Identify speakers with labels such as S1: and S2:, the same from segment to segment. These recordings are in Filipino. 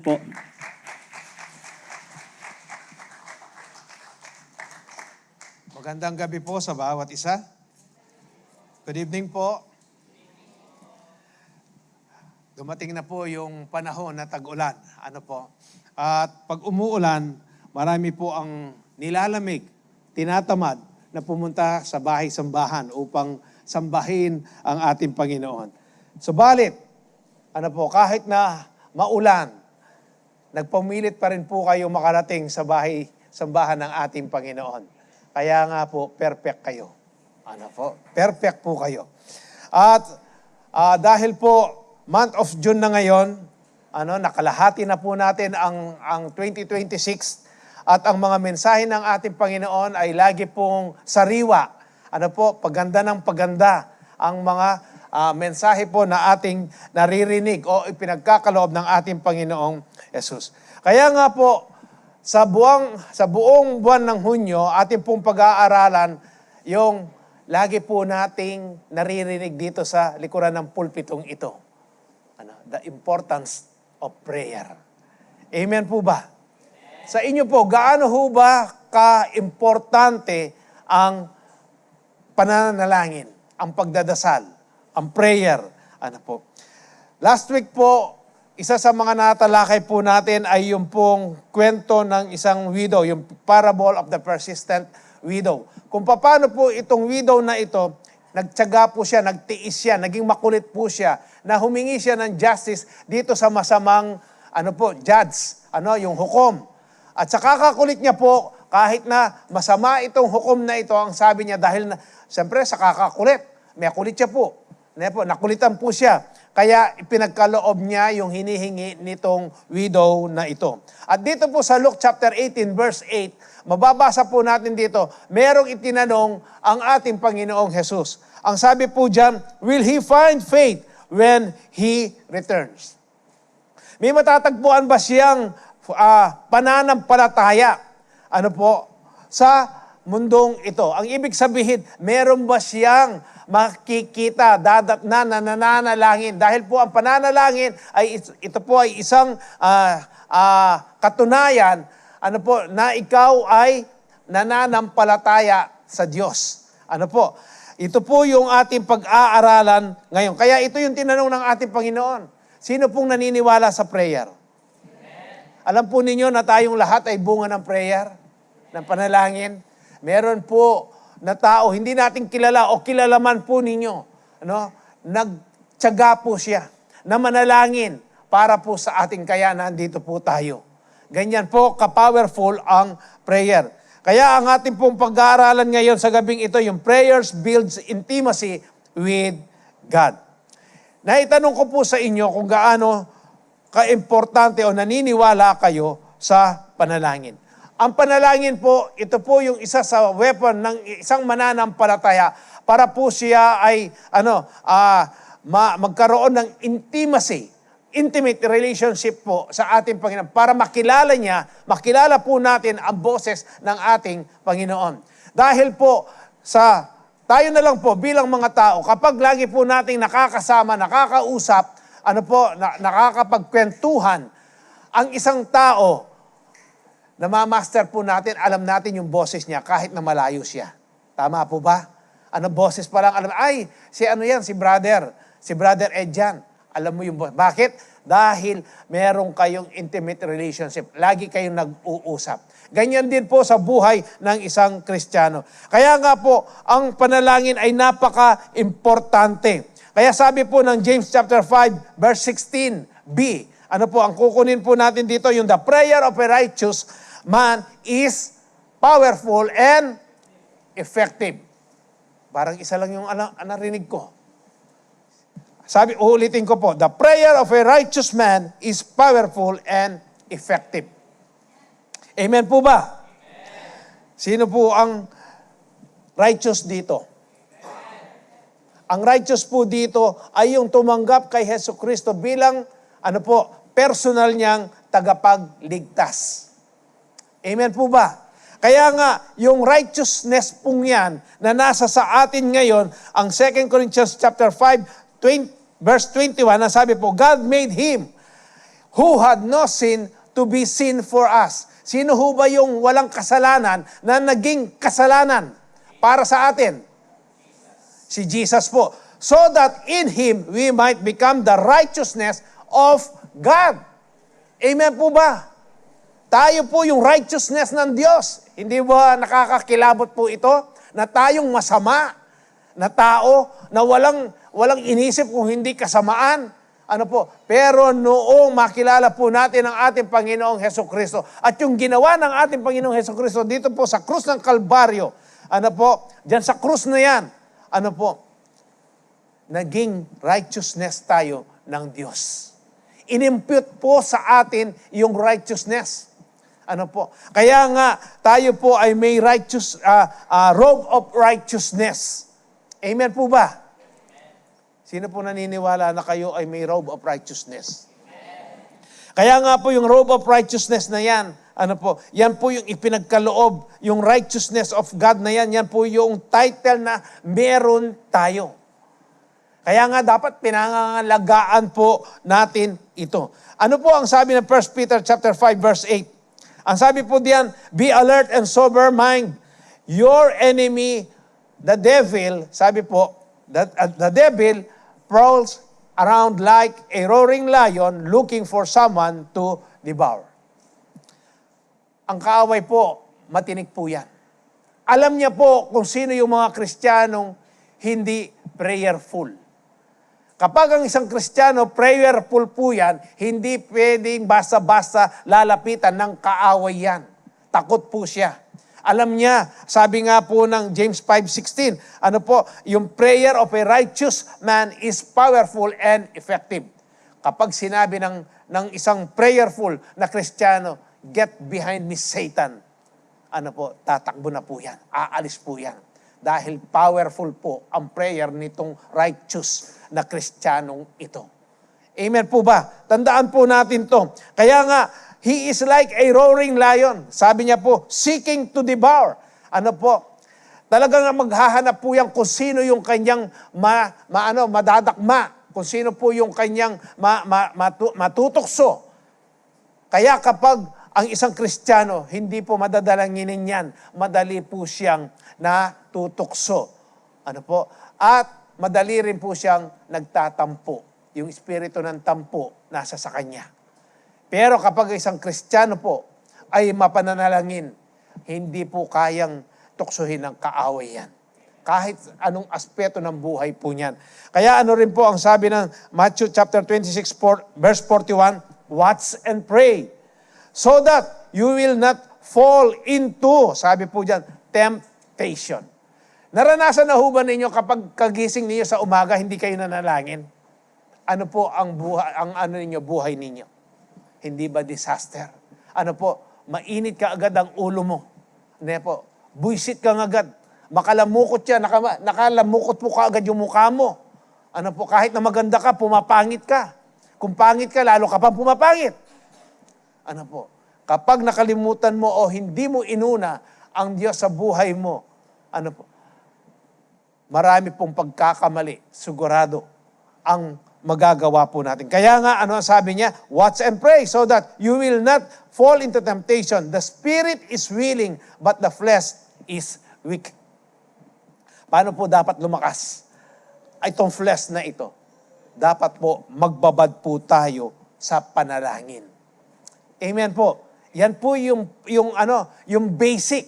S1: Po.
S2: Magandang gabi po sa bawat isa. Good evening po. Dumating na po yung panahon na tag-ulan. At pag umuulan, marami po ang nilalamig, tinatamad na pumunta sa bahay-sambahan upang sambahin ang ating Panginoon. Subalit, kahit na maulan, nagpumilit pa rin po kayo makarating sa bahay-sambahan ng ating Panginoon. Kaya nga po, perfect kayo. Perfect po kayo. At dahil po, month of June na ngayon, nakalahati na po natin ang 2026 at ang mga mensahe ng ating Panginoon ay lagi pong sariwa. Paganda ng paganda ang mga mensahe po na ating naririnig o ipinagkakaloob ng ating Panginoong Jesus. Kaya nga po, sa buong buwan ng Hunyo, ating pong pag-aaralan yung lagi po nating naririnig dito sa likuran ng pulpitong ito. The importance of prayer. Amen po ba? Sa inyo po, gaano ho ba ka-importante ang pananalangin, ang pagdadasal, ang prayer? Last week po, isa sa mga natalakay po natin ay yung pong kwento ng isang widow, yung parable of the persistent widow. Kung paano po itong widow na ito, nagtiyaga po siya, nagtiis siya, naging makulit po siya, na humingi siya ng justice dito sa masamang judge, yung hukom. At sa kakakulit niya po, kahit na masama itong hukom na ito, ang sabi niya dahil siyempre sa kakakulit, may kulit siya po. Nakulitan po siya. Kaya ipinagkaloob niya yung hinihingi nitong widow na ito. At dito po sa Luke chapter 18 verse 8, mababasa po natin dito, merong itinanong ang ating Panginoong Jesus. Ang sabi po diyan, will He find faith when He returns? May matatagpuan ba siyang pananampalataya? Sa mundong ito? Ang ibig sabihin, meron ba siyang makikita, nananalangin. Dahil po ang pananalangin ay ito po ay isang katunayan na ikaw ay nananampalataya sa Diyos. Ito po yung ating pag-aaralan ngayon. Kaya ito yung tinanong ng ating Panginoon. Sino pong naniniwala sa prayer? Alam po ninyo na tayong lahat ay bunga ng prayer, ng panalangin. Meron po na tao, hindi natin kilala o kilala man po ninyo, nagtiyaga po siya na manalangin para po sa ating kaya nandito po tayo. Ganyan po ka-powerful ang prayer. Kaya ang ating pong pag-aaralan ngayon sa gabing ito, yung prayers builds intimacy with God. Naitanong ko po sa inyo kung gaano ka-importante o naniniwala kayo sa panalangin. Ang panalangin po, ito po yung isa sa weapon ng isang mananampalataya para po siya ay magkaroon ng intimate relationship po sa ating Panginoon para makilala po natin ang boses ng ating Panginoon. Dahil po tayo na lang po bilang mga tao, kapag lagi po nating nakakasama, nakakausap, nakakapagkwentuhan ang isang tao, namamaster po natin, alam natin yung boses niya kahit na malayo siya. Tama po ba? Boses pa lang, si brother Ed yan. Alam mo yung boses. Bakit? Dahil meron kayong intimate relationship. Lagi kayong nag-uusap. Ganyan din po sa buhay ng isang Kristiyano. Kaya nga po, ang panalangin ay napaka-importante. Kaya sabi po ng James chapter 5, verse 16b, ang kukunin po natin dito, yung the prayer of a righteous man is powerful and effective. Parang isa lang yung narinig ko. Uulitin ko po, the prayer of a righteous man is powerful and effective. Amen po ba? Amen. Sino po ang righteous dito? Ang righteous po dito ay yung tumanggap kay Jesucristo bilang personal niyang tagapagligtas. Amen po ba? Kaya nga, yung righteousness pong yan na nasa sa atin ngayon, ang 2 Corinthians chapter 5, verse 21, na sabi po, God made Him who had no sin to be sin for us. Sino ho ba yung walang kasalanan na naging kasalanan para sa atin? Si Jesus po. So that in Him, we might become the righteousness of God. Amen po ba? Tayo po yung righteousness ng Diyos. Hindi ba nakakakilabot po ito? Na tayong masama na tao, na walang inisip kung hindi kasamaan. Ano po? Pero noong makilala po natin ang ating Panginoong Hesukristo at yung ginawa ng ating Panginoong Hesukristo dito po sa krus ng Kalbaryo, ano po? Diyan sa krus na yan, ano po? Naging righteousness tayo ng Diyos. Inimpute po sa atin yung righteousness. Ano po? Kaya nga, tayo po ay may robe of righteousness. Amen po ba? Sino po naniniwala na kayo ay may robe of righteousness? Kaya nga po yung robe of righteousness na yan, ano po, yan po yung ipinagkaloob, yung righteousness of God na yan po yung title na meron tayo. Kaya nga dapat pinangangalagaan po natin ito. Ano po ang sabi ng 1 Peter chapter 5 verse 8? Ang sabi po diyan, be alert and sober mind. Your enemy, the devil, sabi po, the devil prowls around like a roaring lion looking for someone to devour. Ang kaaway po, matinik po yan. Alam niya po kung sino yung mga Kristiyanong hindi prayerful. Kapag ang isang Kristiyano, prayerful po yan, hindi pwedeng basta-basta lalapitan ng kaaway yan. Takot po siya. Alam niya, sabi nga po ng James 5:16, ano po, yung prayer of a righteous man is powerful and effective. Kapag sinabi ng isang prayerful na Kristiyano, get behind me, Satan, ano po, tatakbo na po yan, aalis po yan. Dahil powerful po ang prayer nitong righteous na Kristiyanong ito. Amen po ba? Tandaan po natin to. Kaya nga, he is like a roaring lion. Sabi niya po, seeking to devour. Ano po? Talagang maghahanap po yan kung sino yung kanyang madadakma. Kung sino po yung kanyang matutokso. Kaya kapag ang isang Kristiyano, hindi po madadalanginin yan. Madali po siyang natutokso. Ano po? At madali rin po siyang nagtatampo. Yung espiritu ng tampo nasa sa kanya. Pero kapag isang Kristiyano po ay mapananalangin, hindi po kayang tuksohin ng kaaway yan. Kahit anong aspeto ng buhay po niyan. Kaya ano rin po ang sabi ng Matthew chapter 26, verse 41, watch and pray so that you will not fall into, sabi po diyan, temptation. Naranasan na ho ba ninyo kapag kagising niyo sa umaga, hindi kayo nanalangin? Ano po ang buhay ninyo? Hindi ba disaster? Ano po, mainit ka agad ang ulo mo. Hindi po, buisit ka agad. Makalamukot siya, nakalamukot po ka agad yung mukha mo. Ano po, kahit na maganda ka, pumapangit ka. Kung pangit ka, lalo ka pang pumapangit. Ano po, kapag nakalimutan mo o hindi mo inuna ang Diyos sa buhay mo, ano po, marami pong pagkakamali, sigurado, ang magagawa po natin. Kaya nga, ano ang sabi niya? Watch and pray so that you will not fall into temptation. The spirit is willing, but the flesh is weak. Paano po dapat lumakas? Itong flesh na ito. Dapat po magbabad po tayo sa panalangin. Amen po. Yan po yung basic.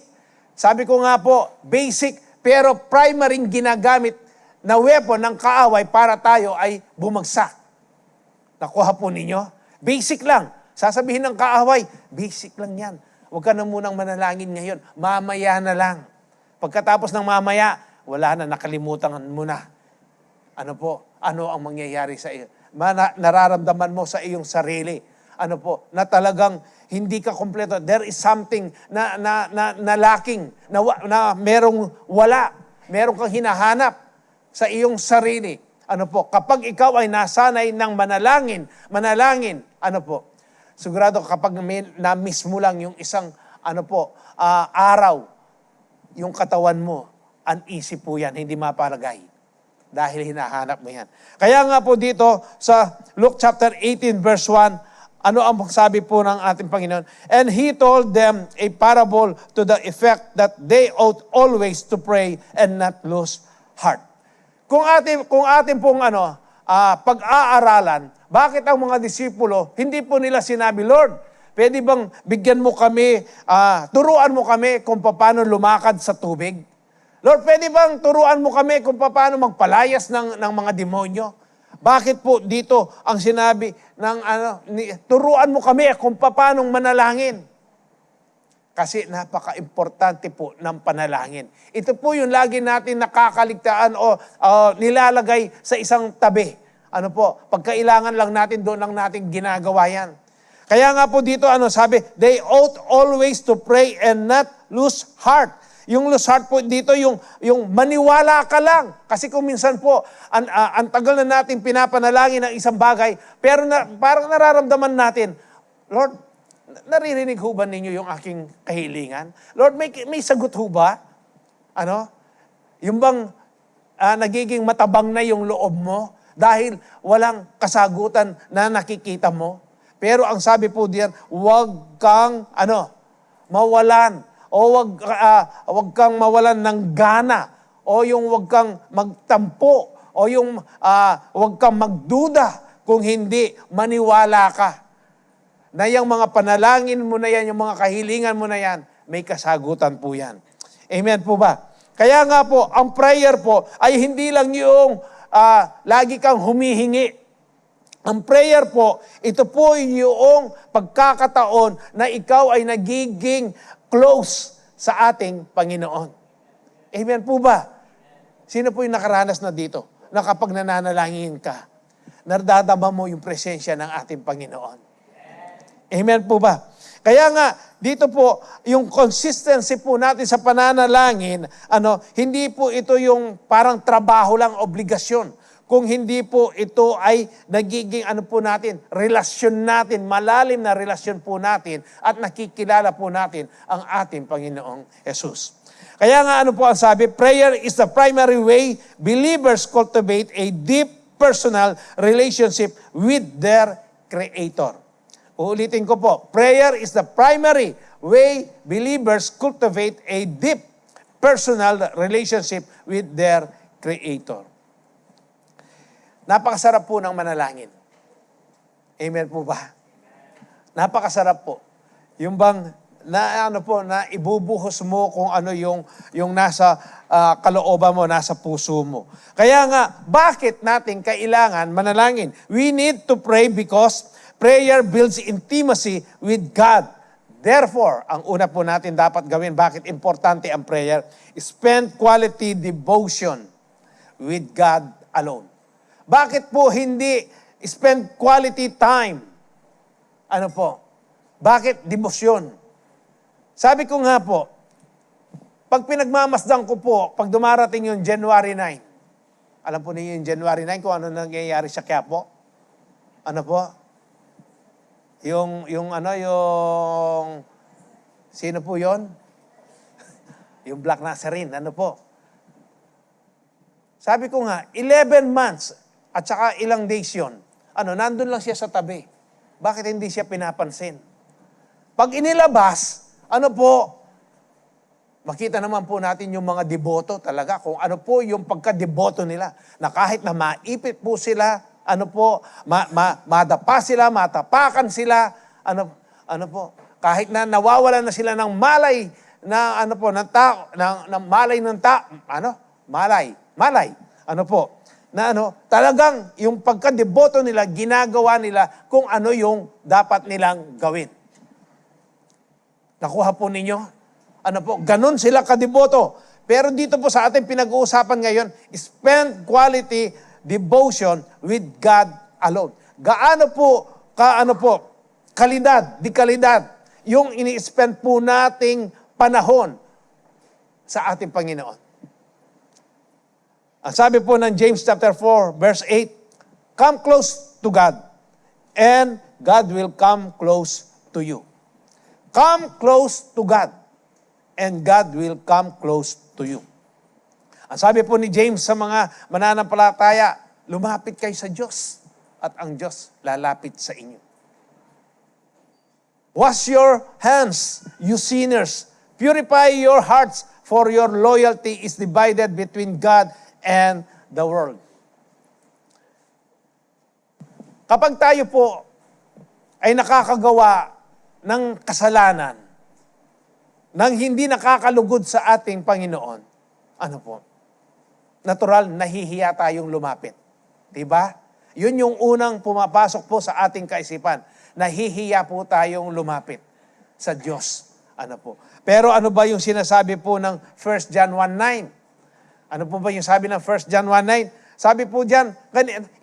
S2: Sabi ko nga po, basic, pero primary ginagamit na weapon ng kaaway para tayo ay bumagsak. Nakuha po ninyo? Basic lang. Sasabihin ng kaaway, basic lang yan. Huwag ka na munang manalangin ngayon. Mamaya na lang. Pagkatapos ng mamaya, wala na, nakalimutan mo na. Ano po? Ano ang mangyayari sa iyo? Nararamdaman mo sa iyong sarili. Ano po? Na talagang hindi ka kompleto. There is something na lacking, na merong wala. Merong kang hinahanap sa iyong sarili. Ano po? Kapag ikaw ay nasanay ng manalangin, ano po? Sigurado kapag na-miss mo lang yung isang, araw, yung katawan mo, uneasy po yan, hindi mapalagay. Dahil hinahanap mo yan. Kaya nga po dito sa Luke chapter 18 verse 1, Ano ang sabi po ng ating Panginoon? And He told them a parable to the effect that they ought always to pray and not lose heart. Kung ating pong pag-aaralan, bakit ang mga disipulo, hindi po nila sinabi, Lord, pwede bang bigyan mo kami, turuan mo kami kung paano lumakad sa tubig? Lord, pwede bang turuan mo kami kung paano magpalayas ng mga demonyo? Bakit po dito ang sinabi ng turuan mo kami kung paano manalangin? Kasi napaka-importante po ng panalangin. Ito po yung lagi natin nakakaligtaan o nilalagay sa isang tabi. Pagkailangan lang natin, doon lang natin ginagawa yan. Kaya nga po dito, sabi, they ought always to pray and not lose heart. Yung lose heart po dito, yung maniwala ka lang. Kasi kung minsan po, ang tagal na natin pinapanalangin ng isang bagay, pero parang nararamdaman natin, Lord, naririnig ho ba ninyo yung aking kahilingan? Lord, may sagot ho ba? Yung bang nagiging matabang na yung loob mo dahil walang kasagutan na nakikita mo? Pero ang sabi po diyan, huwag kang mawalan o wag kang mawalan ng gana, o yung wag kang magtampo, o yung wag kang magduda kung hindi maniwala ka na yung mga panalangin mo na yan, yung mga kahilingan mo na yan, may kasagutan po yan. Amen po ba? Kaya nga po, ang prayer po ay hindi lang yung lagi kang humihingi. Ang prayer po, ito po yung pagkakataon na ikaw ay nagiging close sa ating Panginoon. Amen po ba? Sino po yung nakaranas na dito? Na kapag nananalangin ka, nardadama mo yung presensya ng ating Panginoon. Amen po ba? Kaya nga, dito po, yung consistency po natin sa pananalangin, hindi po ito yung parang trabaho lang, obligasyon. Kung hindi po ito ay nagiging relasyon natin, malalim na relasyon po natin at nakikilala po natin ang ating Panginoong Jesus. Kaya nga po ang sabi, prayer is the primary way believers cultivate a deep personal relationship with their Creator. Uulitin ko po, prayer is the primary way believers cultivate a deep personal relationship with their Creator. Napakasarap po ng manalangin. Amen po ba? Napakasarap po. Yung bang na ibubuhos mo kung yung nasa kalooban mo, nasa puso mo. Kaya nga, bakit natin kailangan manalangin? We need to pray because prayer builds intimacy with God. Therefore, ang una po natin dapat gawin, bakit importante ang prayer? Spend quality devotion with God alone. Bakit po hindi spend quality time? Bakit debosyon? Sabi ko nga po, pag pinagmamasdan ko po, pag dumarating yung January 9, alam po niyo yung January 9 kung ano nangyayari sa Quiapo? Yung sino po yon? Yung Black Nazarene, Sabi ko nga, 11 months at saka ilang days yun. Nandun lang siya sa tabi. Bakit hindi siya pinapansin? Pag inilabas, makita naman po natin yung mga deboto talaga, kung po yung pagka-deboto nila, na kahit na maipit po sila, madapa sila, matapakan sila, kahit na nawawalan na sila ng malay, ng tao, ng malay ng tao, talagang yung pagka-deboto nila, ginagawa nila kung ano yung dapat nilang gawin. Nakuha po ninyo? Ganun sila kadeboto. Pero dito po sa ating pinag-uusapan ngayon, spend quality devotion with God alone. Gaano po, kalidad, yung ini-spend po nating panahon sa ating Panginoon. Ang sabi po ng James chapter 4, verse 8, come close to God, and God will come close to you. Come close to God, and God will come close to you. Ang sabi po ni James sa mga mananampalataya, lumapit kayo sa Diyos, at ang Diyos lalapit sa inyo. Wash your hands, you sinners. Purify your hearts, for your loyalty is divided between God and the world. Kapag tayo po ay nakakagawa ng kasalanan, nang hindi nakakalugod sa ating Panginoon, ano po? Natural, nahihiya tayong lumapit. Diba? Yun yung unang pumapasok po sa ating kaisipan. Nahihiya po tayong lumapit sa Diyos. Ano po? Pero ano ba yung sinasabi po ng 1 John 1:9? Ano po ba yung sabi ng 1 John 1:9? Sabi po diyan,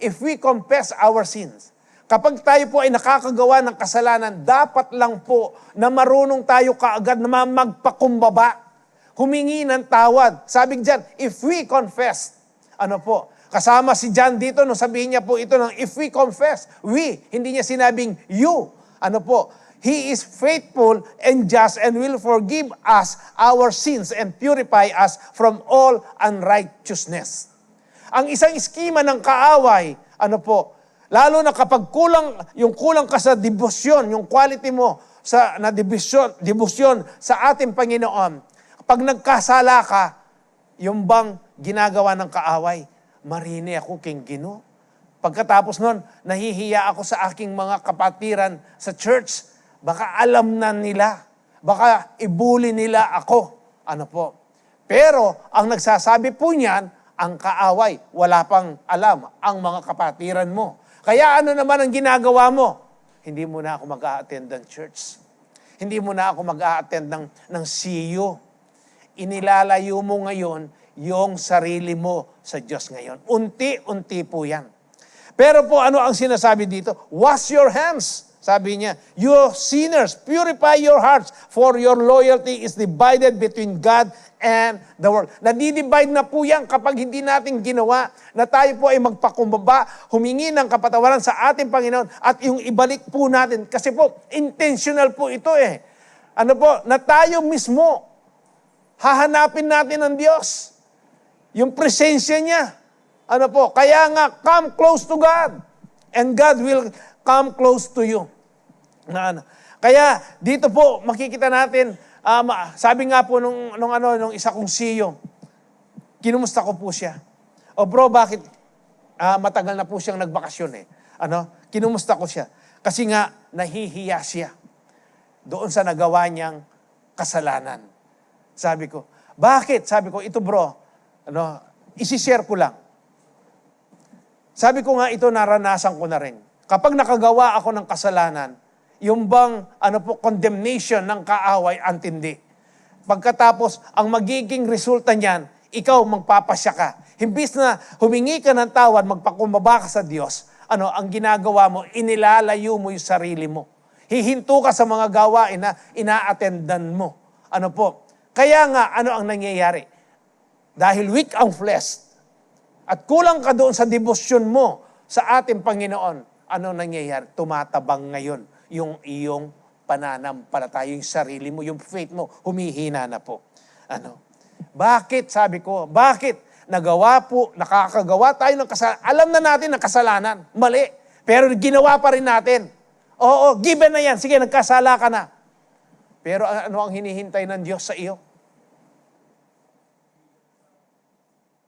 S2: if we confess our sins, kapag tayo po ay nakakagawa ng kasalanan, dapat lang po na marunong tayo kaagad na magpakumbaba, humingi ng tawad. Sabi diyan, if we confess, ano po, kasama si John dito, no, sabihin niya po ito ng if we confess, we, hindi niya sinabing you. Ano po, He is faithful and just and will forgive us our sins and purify us from all unrighteousness. Ang isang eskima ng kaaway, ano po, lalo na kapag kulang ka sa debosyon, yung quality mo sa na debosyon sa ating Panginoon, pag nagkasala ka, yung bang ginagawa ng kaaway, marini ako king Ginoo. Pagkatapos nun, nahihiya ako sa aking mga kapatiran sa church. Baka alam na nila. Baka ibuli nila ako. Ano po? Pero, ang nagsasabi po niyan, ang kaaway, wala pang alam ang mga kapatiran mo. Kaya ano naman ang ginagawa mo? Hindi mo na ako mag-a-attend ng church. Hindi mo na ako mag-a-attend ng CU. Inilalayo mo ngayon yung sarili mo sa Diyos ngayon. Unti-unti po yan. Pero po ano ang sinasabi dito? Wash your hands. Sabi niya, you sinners, purify your hearts, for your loyalty is divided between God and the world. Nadidivide na po yan kapag hindi natin ginawa na tayo po ay magpakumbaba, humingi ng kapatawaran sa ating Panginoon at yung ibalik po natin. Kasi po, intentional po ito eh. Ano po, na tayo mismo, hahanapin natin ang Diyos. Yung presensya niya. Ano po, kaya nga, come close to God. And God will come close to you. Kaya dito po makikita natin, sabi nga po nung isa kong CEO, kinumusta ko po siya. O bro, bakit matagal na po siyang nagbakasyon eh? Kinumusta ko siya. Kasi nga nahihiya siya doon sa nagawa niyang kasalanan. Sabi ko, bakit? Sabi ko, ito bro, isi-share ko lang. Sabi ko nga ito, naranasan ko na rin. Kapag nakagawa ako ng kasalanan, yung bang condemnation ng kaaway antindi. Pagkatapos, ang magiging resulta niyan, ikaw magpapasya ka. Himbis na humingi ka ng tawad, magpakumbaba ka sa Diyos, ang ginagawa mo, inilalayo mo yung sarili mo. Hihinto ka sa mga gawain na ina-attendan mo. Kaya nga, ano ang nangyayari? Dahil weak ang flesh, at kulang ka doon sa debosyon mo sa ating Panginoon, ano nangyayari? Tumatabang ngayon yung iyong pananampalataya, yung sarili mo, yung faith mo, humihina na po. Bakit, sabi ko, bakit? Nakakagawa tayo ng kasalanan. Alam na natin na kasalanan, mali. Pero ginawa pa rin natin. Oo, given na yan. Sige, nagkasala ka na. Pero ano ang hinihintay ng Diyos sa iyo?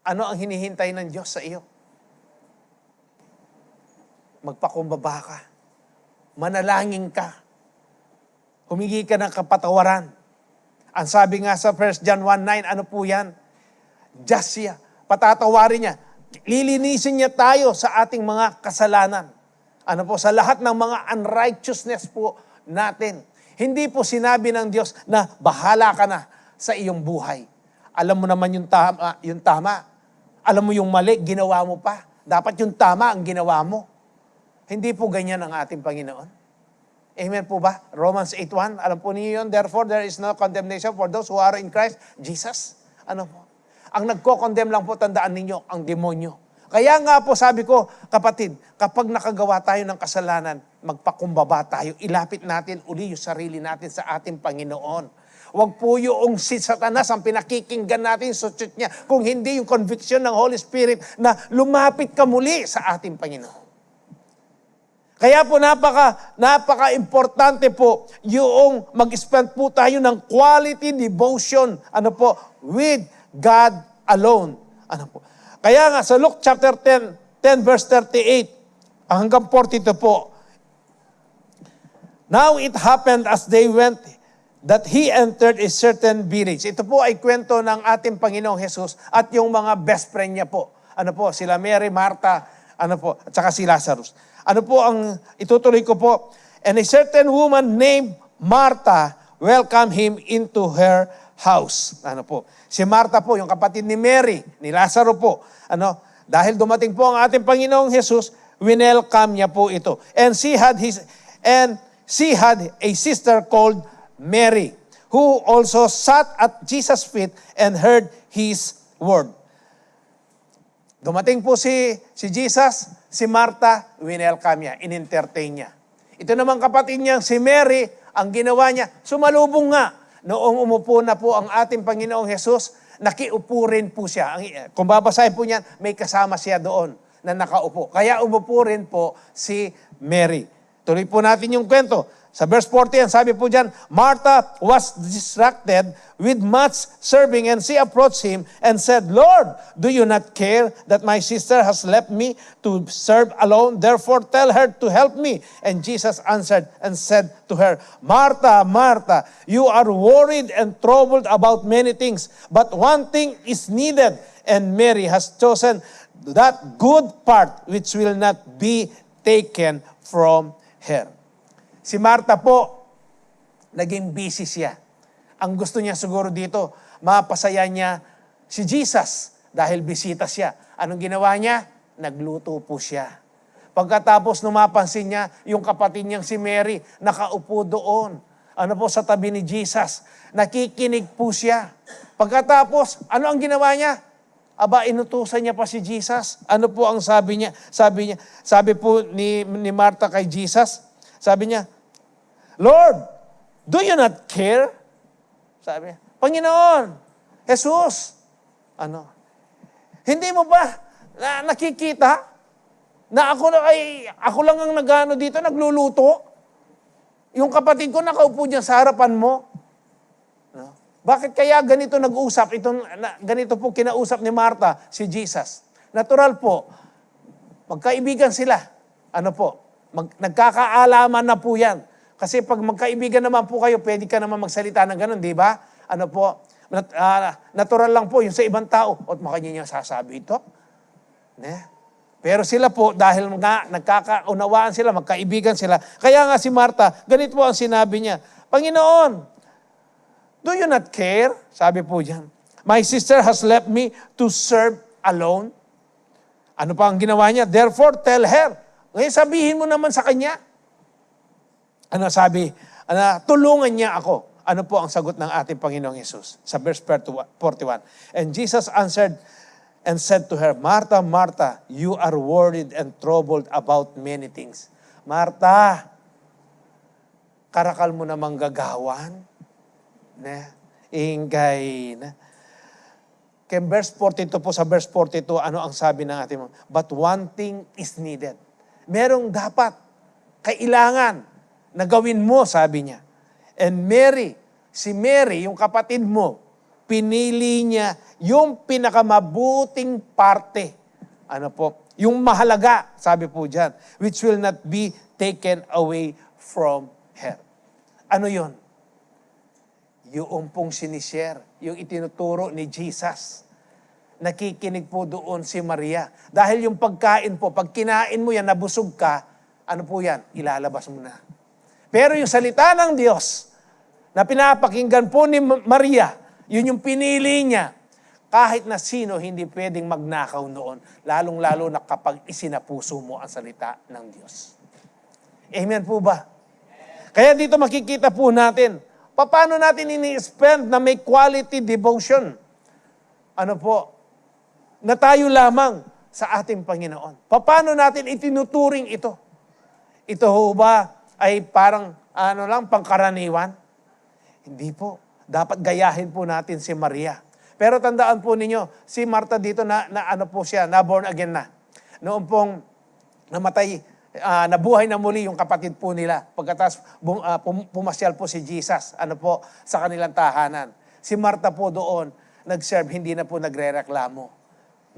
S2: Ano ang hinihintay ng Diyos sa iyo? Magpakumbaba ka. Manalangin ka. Humingi ka ng kapatawaran. Ang sabi nga sa 1 John 1:9, ano po yan? Just siya. Patatawarin niya. Lilinisin niya tayo sa ating mga kasalanan. Sa lahat ng mga unrighteousness po natin. Hindi po sinabi ng Diyos na bahala ka na sa iyong buhay. Alam mo naman yung tama. Alam mo yung mali, ginawa mo pa. Dapat yung tama ang ginawa mo. Hindi po ganyan ang ating Panginoon. Amen po ba? Romans 8:1, alam po niyo yun. Therefore, there is no condemnation for those who are in Christ Jesus. Ang nagko-condemn lang po, tandaan ninyo, ang demonyo. Kaya nga po sabi ko, kapatid, kapag nakagawa tayo ng kasalanan, magpakumbaba tayo, ilapit natin uli yung sarili natin sa ating Panginoon. Huwag po yung si Satanas ang pinakikinggan natin sa sutsut niya, kung hindi yung conviction ng Holy Spirit na lumapit ka muli sa ating Panginoon. Kaya po napaka-importante po yung mag-spend po tayo ng quality devotion, with God alone. Kaya nga sa Luke chapter 10 verse 38 hanggang 42 po, now it happened as they went that he entered a certain village. Ito po ay kwento ng ating Panginoong Jesus at yung mga best friend niya po. Sila Mary, Martha, at saka si Lazarus. Ang itutuloy ko po? And a certain woman named Martha welcomed him into her house. Si Martha po, yung kapatid ni Mary, ni Lazaro po. Dahil dumating po ang ating Panginoong Jesus, winelcome niya po ito. And she had a sister called Mary, who also sat at Jesus' feet and heard his word. Dumating po si Jesus, si Martha, winelcome niya, in-entertain niya. Ito naman kapatid niya, si Mary, ang ginawa niya, sumalubong nga. Noong umupo na po ang ating Panginoong Jesus, nakiupo rin po siya. Kung babasahin po niyan, may kasama siya doon na nakaupo. Kaya umupo rin po si Mary. Tuloy po natin yung kwento. Sa verse 40, sabi po dyan, Martha was distracted with much serving and she approached him and said, Lord, do you not care that my sister has left me to serve alone? Therefore, tell her to help me. And Jesus answered and said to her, Martha, Martha, you are worried and troubled about many things, but one thing is needed, and Mary has chosen that good part which will not be taken from her. Si Martha po, naging busy siya. Ang gusto niya siguro dito, mapasaya niya si Jesus dahil bisita siya. Anong ginawa niya? Nagluto po siya. Pagkatapos mapansin niya, yung kapatid niyang si Mary, nakaupo doon. Sa tabi ni Jesus. Nakikinig po siya. Pagkatapos, ano ang ginawa niya? Inutusan niya pa si Jesus. Ano po ang sabi niya? Sabi po ni Martha kay Jesus, sabi niya, Lord, do you not care? Sabi niya, Panginoon, Jesus, hindi mo ba nakikita na ako lang ang nagano dito, nagluluto? Yung kapatid ko nakaupo diyan sa harapan mo. Bakit kaya ganito nag-usap? Ganito po kinausap ni Martha si Jesus. Natural po, magkaibigan sila. Nagkakaalaman na po yan. Kasi pag magkaibigan naman po kayo, pwede ka naman magsalita ng ganun, di ba? Natural lang po yung sa ibang tao. At makanya niya sasabi ito. Pero sila po, dahil nga nagkakaunawaan sila, magkaibigan sila. Kaya nga si Martha, ganito po ang sinabi niya, Panginoon, do you not care? Sabi po diyan, my sister has left me to serve alone. Ano pa ang ginawa niya? Therefore, tell her. Ngayon sabihin mo naman sa kanya. Tulungan niya ako. Ano po ang sagot ng ating Panginoong Jesus? Sa verse 41. And Jesus answered and said to her, Martha, Martha, you are worried and troubled about many things. Martha, karakal mo namang gagawan. Ingay na. Kaya verse 42 po, sa verse 42, ano ang sabi ng ating mga? But one thing is needed. Merong dapat, kailangan na gawin mo, sabi niya. And Mary, si Mary, yung kapatid mo, pinili niya yung pinakamabuting parte. Yung mahalaga, sabi po dyan, which will not be taken away from her. Ano yun? Yung pong sinishare, yung itinuturo ni Jesus. Nakikinig po doon si Maria. Dahil yung pagkain po, pag kinain mo yan, nabusog ka, ano po yan? Ilalabas mo na. Pero yung salita ng Diyos, na pinapakinggan po ni Maria, yun yung pinili niya. Kahit na sino, hindi pwedeng magnakaw noon. Lalong-lalo na kapag isinapuso mo ang salita ng Diyos. Amen po ba? Kaya dito makikita po natin, paano natin ini-spend na may quality devotion? Na tayo lamang sa ating Panginoon. Paano natin itinuturing ito? Ito ho ba ay parang pangkaraniwan? Hindi po. Dapat gayahin po natin si Maria. Pero tandaan po ninyo, si Martha dito na born again na. Noong pong namatay nabuhay na muli yung kapatid po nila. Pagkatapos pumasyal po si Jesus, sa kanilang tahanan. Si Martha po doon, nag-serve, hindi na po nagre-reklamo.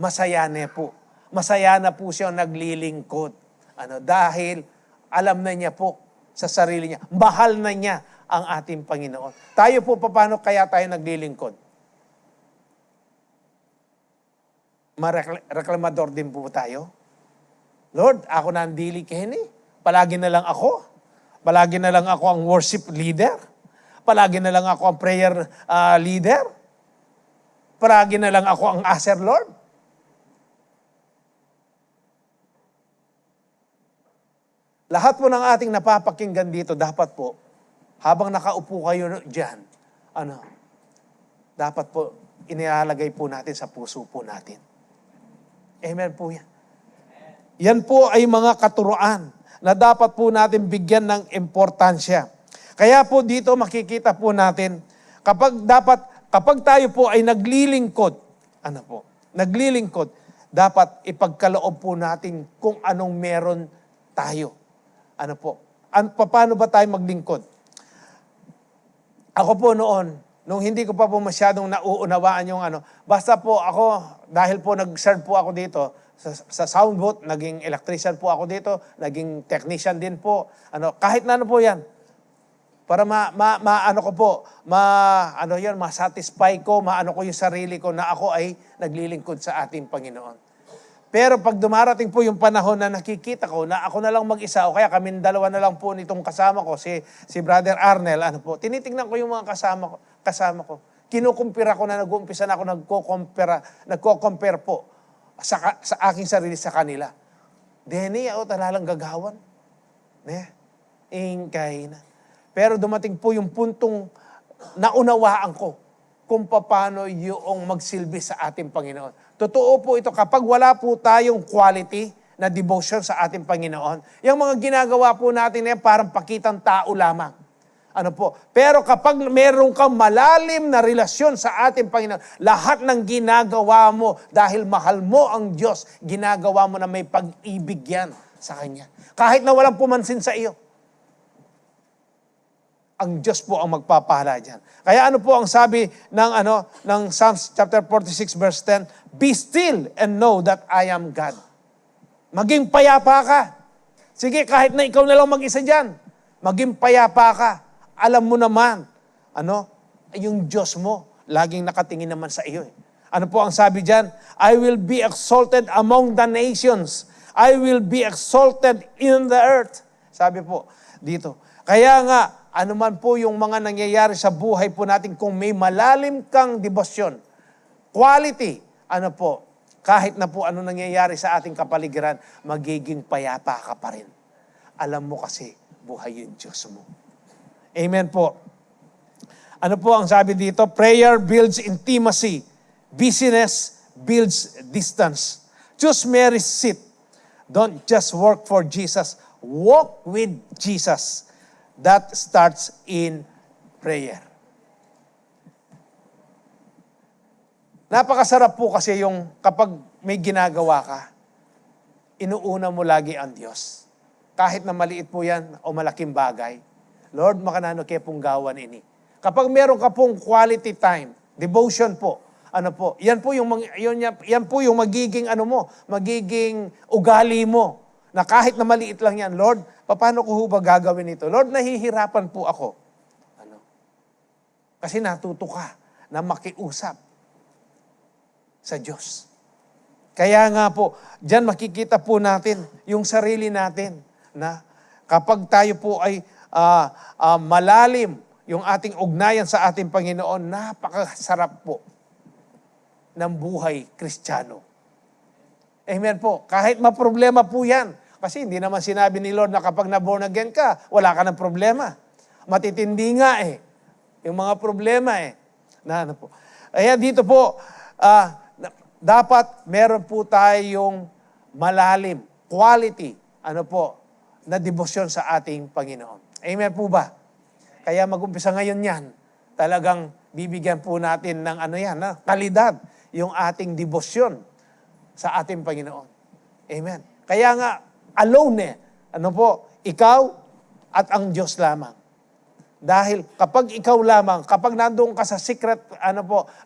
S2: Masaya na po. Masaya na po siya naglilingkod. Dahil alam na niya po sa sarili niya, mahal na niya ang ating Panginoon. Tayo po, paano kaya tayo naglilingkod? Reklamador din po tayo. Lord, ako na ang dili kini. Palagi na lang ako. Palagi na lang ako ang worship leader. Palagi na lang ako ang prayer leader. Palagi na lang ako ang usher, Lord. Lahat po ng ating napapakinggan dito, dapat po, habang nakaupo kayo dyan, dapat po, inilalagay po natin sa puso po natin. Amen po yan. Yan po ay mga katuruan na dapat po natin bigyan ng importansya. Kaya po dito makikita po natin, kapag tayo po ay naglilingkod, naglilingkod, dapat ipagkaloob po natin kung anong meron tayo. Paano ba tayo maglingkod? Ako po noon, nung hindi ko pa po masyadong nauunawaan yung basta po ako, dahil po nag-serve po ako dito, sa sound booth, naging electrician po ako dito, naging technician din po. Kahit na po yan. Para ma-satisfy ko, ko yung sarili ko na ako ay naglilingkod sa ating Panginoon. Pero pag dumarating po yung panahon na nakikita ko na ako na lang mag-isa, o kaya kami dalawa na lang po nitong kasama ko, si Brother Arnel, tinitingnan ko yung mga kasama ko. Kinukumpira ko na nag-uumpisa na ako nagko-compare po sa aking sarili sa kanila. Denny, talagang gagawan. Ingkay na. Pero dumating po yung puntong naunawaan ko kung paano yung magsilbi sa ating Panginoon. Totoo po ito, kapag wala po tayong quality na devotion sa ating Panginoon, yung mga ginagawa po natin na yan, parang pakitang tao lamang. Pero kapag meron kang malalim na relasyon sa ating Panginoon, lahat ng ginagawa mo, dahil mahal mo ang Diyos, ginagawa mo na may pag-ibig yan sa Kanya. Kahit na walang pumansin sa iyo. Ang Diyos po ang magpapahala dyan. Kaya po ang sabi ng Psalms chapter 46 verse 10, "Be still and know that I am God." Maging payapa ka. Sige, kahit na ikaw na lang mag-isa dyan, maging payapa ka. Alam mo naman, yung Diyos mo, laging nakatingin naman sa iyo. Ano po ang sabi dyan? "I will be exalted among the nations. I will be exalted in the earth." Sabi po dito. Kaya nga, man po yung mga nangyayari sa buhay po natin, kung may malalim kang debosyon, quality, kahit na po ano nangyayari sa ating kapaligiran, magiging payapa ka pa rin. Alam mo kasi, buhay yung Diyos mo. Amen po. Ano po ang sabi dito? Prayer builds intimacy. Busyness builds distance. Choose Mary's seat. Don't just work for Jesus. Walk with Jesus. That starts in prayer. Napakasarap po kasi yung kapag may ginagawa ka, inuuna mo lagi ang Diyos. Kahit na maliit po yan o malaking bagay. Lord, makanano kaya pong gawan ini. Kapag meron ka pong quality time, devotion po, yan po yung magiging magiging ugali mo, na kahit na maliit lang yan, Lord, paano ko ba gagawin ito? Lord, nahihirapan po ako. Kasi natuto ka na makiusap sa Diyos. Kaya nga po, dyan makikita po natin yung sarili natin na kapag tayo po ay malalim yung ating ugnayan sa ating Panginoon, napakasarap po ng buhay Kristiyano. Amen po. Kahit maproblema po yan. Kasi hindi naman sinabi ni Lord na kapag na-born again ka, wala ka ng problema. Matitindi nga yung mga problema po. Kaya dito po, dapat meron po tayong malalim, quality, na debosyon sa ating Panginoon. Amen po ba? Kaya mag-umpisa ngayon yan, talagang bibigyan po natin ng kalidad, yung ating debosyon sa ating Panginoon. Amen. Kaya nga, alone Ano po? Ikaw at ang Diyos lamang. Dahil kapag ikaw lamang, kapag nandoon ka sa secret,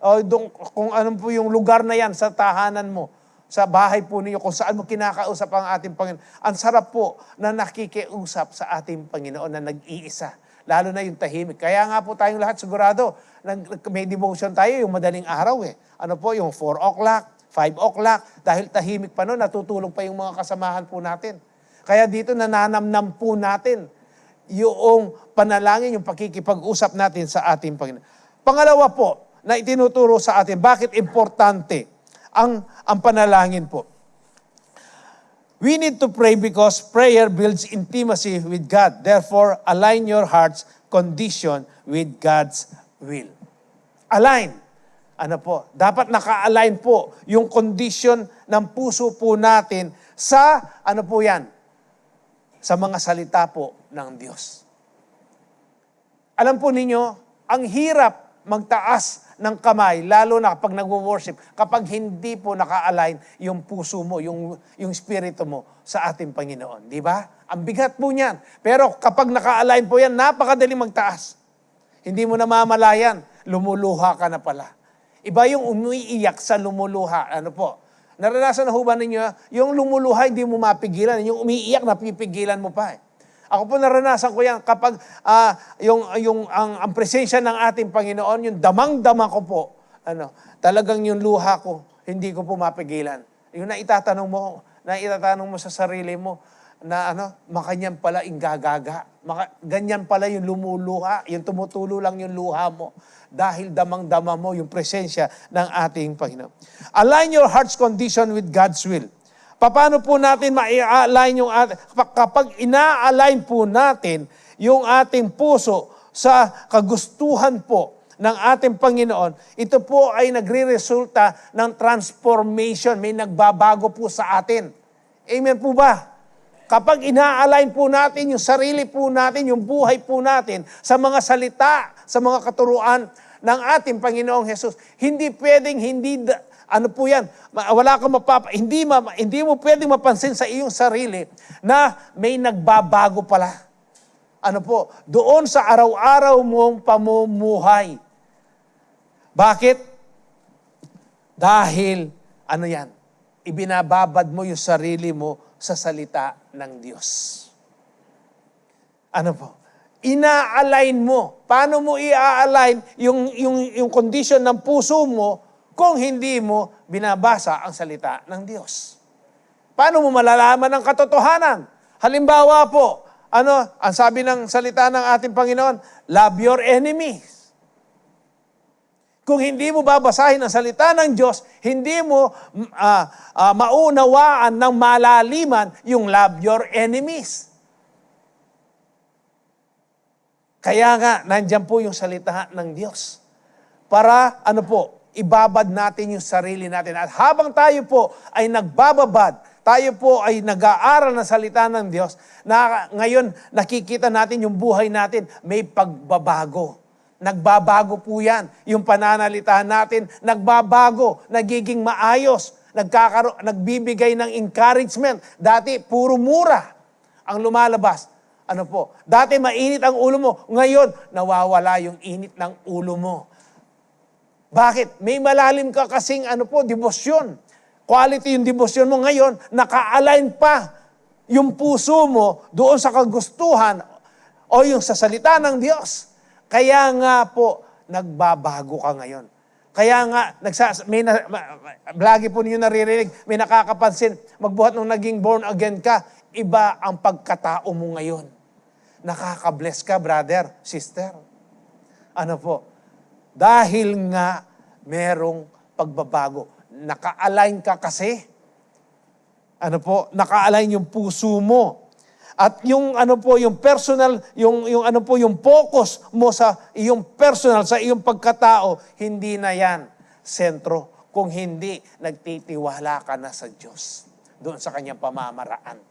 S2: o doon, kung ano po yung lugar na yan, sa tahanan mo, sa bahay po ninyo, kung saan mo kinakausap ang ating Panginoon, ang sarap po na nakikiusap sa ating Panginoon na nag-iisa. Lalo na yung tahimik. Kaya nga po tayong lahat sigurado, may devotion tayo yung madaling araw eh. Ano po, yung 4 o'clock, 5 o'clock, dahil tahimik pa noon, natutulog pa yung mga kasamahan po natin. Kaya dito nananamnam po natin yung panalangin, yung pakikipag-usap natin sa ating Panginoon. Pangalawa po, na itinuturo sa atin, bakit importante ang panalangin po. We need to pray because prayer builds intimacy with God. Therefore, align your heart's condition with God's will. Align. Ano po? Dapat naka-align po yung condition ng puso po natin sa, ano po yan? Sa mga salita po ng Diyos. Alam po ninyo, ang hirap magtaas ng kamay, lalo na kapag nagwo-worship, kapag hindi po naka-align yung puso mo, yung spirito mo sa ating Panginoon. Di ba? Ang bigat po niyan. Pero kapag naka-align po yan, napakadaling magtaas. Hindi mo namamalayan, lumuluha ka na pala. Iba yung umiiyak sa lumuluha. Ano po? Naranasan na ho ba ninyo, yung lumuluha hindi mo mapigilan, yung umiiyak napipigilan mo pa eh. Ako po naranasan ko yan kapag ang presensya ng ating Panginoon, yung damang-dama ko po, talagang yung luha ko, hindi ko po mapigilan. Yung naitatanong mo sa sarili mo, na makanyan pala ingagaga. Ganyan pala yung lumuluha, yung tumutulo lang yung luha mo. Dahil damang-dama mo yung presensya ng ating Panginoon. Align your heart's condition with God's will. Paano po natin ma-align yung kapag ina-align po natin yung ating puso sa kagustuhan po ng ating Panginoon, ito po ay nagre-resulta ng transformation. May nagbabago po sa atin. Amen po ba? Kapag ina-align po natin yung sarili po natin, yung buhay po natin sa mga salita, sa mga katuruan ng ating Panginoong Hesus, hindi pwedeng hindi mo pwedeng mapansin sa iyong sarili na may nagbabago pala. Doon sa araw-araw mong pamumuhay. Bakit? Dahil, ibinababad mo yung sarili mo sa salita ng Diyos. Ina-align mo. Paano mo i-align yung condition ng puso mo kung hindi mo binabasa ang salita ng Diyos? Paano mo malalaman ang katotohanan? Halimbawa po, ang sabi ng salita ng ating Panginoon, love your enemies. Kung hindi mo babasahin ang salita ng Diyos, hindi mo maunawaan ng malaliman yung love your enemies. Kaya nga, nandyan po yung salita ng Diyos. Para, ibabad natin yung sarili natin. At habang tayo po ay nagbababad, tayo po ay nag-aaral ng salita ng Diyos, na ngayon nakikita natin yung buhay natin, may pagbabago. Nagbabago po yan. Yung pananalita natin, nagbabago, nagiging maayos, nagbibigay ng encouragement. Dati, puro mura ang lumalabas. Dati mainit ang ulo mo, ngayon, nawawala yung init ng ulo mo. Bakit? May malalim ka kasing debosyon. Quality yung debosyon mo ngayon, naka-align pa yung puso mo doon sa kagustuhan o yung sa salita ng Diyos. Kaya nga po, nagbabago ka ngayon. Kaya nga, lagi po ninyo naririnig, may nakakapansin, magbuhat nung naging born again ka, iba ang pagkatao mo ngayon. Nakaka-bless ka, brother, sister. Dahil nga merong pagbabago. Naka-align ka kasi. Naka-align yung puso mo. At yung yung personal, yung focus mo sa iyong personal, sa iyong pagkatao, hindi na yan sentro. Kung hindi, nagtitiwala ka na sa Diyos. Doon sa kanyang pamamaraan.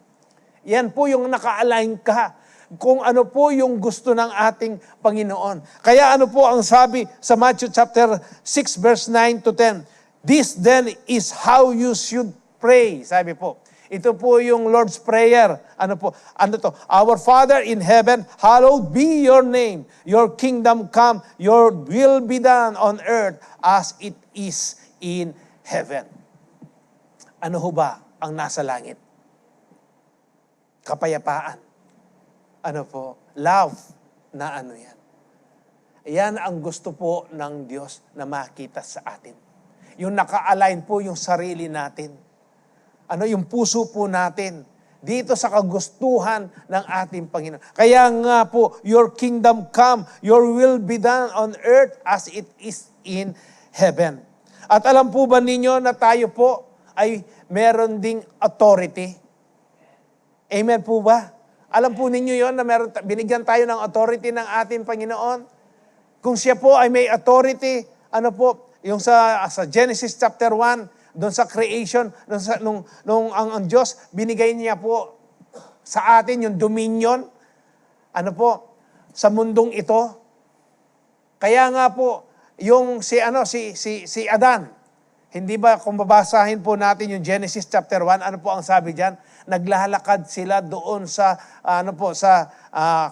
S2: Yan po yung naka-align ka. Kung po yung gusto ng ating Panginoon. Kaya po ang sabi sa Matthew chapter 6 verse 9 to 10, this then is how you should pray. Sabi po, Ito po yung Lord's Prayer. Ano po? Ano to? Our Father in heaven, hallowed be your name. Your kingdom come, your will be done on earth as it is in heaven. Ano ho ba ang nasa langit? Kapayapaan. Ano po? Love na ano yan. Yan ang gusto po ng Diyos na makita sa atin. Yung naka-align po yung sarili natin. Ano yung puso po natin dito sa kagustuhan ng ating Panginoon. Kaya nga po, your kingdom come, your will be done on earth as it is in heaven. At alam po ba ninyo na tayo po ay meron ding authority? Amen po ba? Alam po ninyo yon na binigyan tayo ng authority ng ating Panginoon? Kung siya po ay may authority, ano po, yung sa Genesis chapter 1, doon sa creation, nung ang Diyos, binigay niya po sa atin yung dominion, ano po, sa mundong ito. Kaya nga po, yung si Adan, hindi ba kung babasahin po natin yung Genesis chapter 1, ano po ang sabi diyan? Naglalakad sila doon sa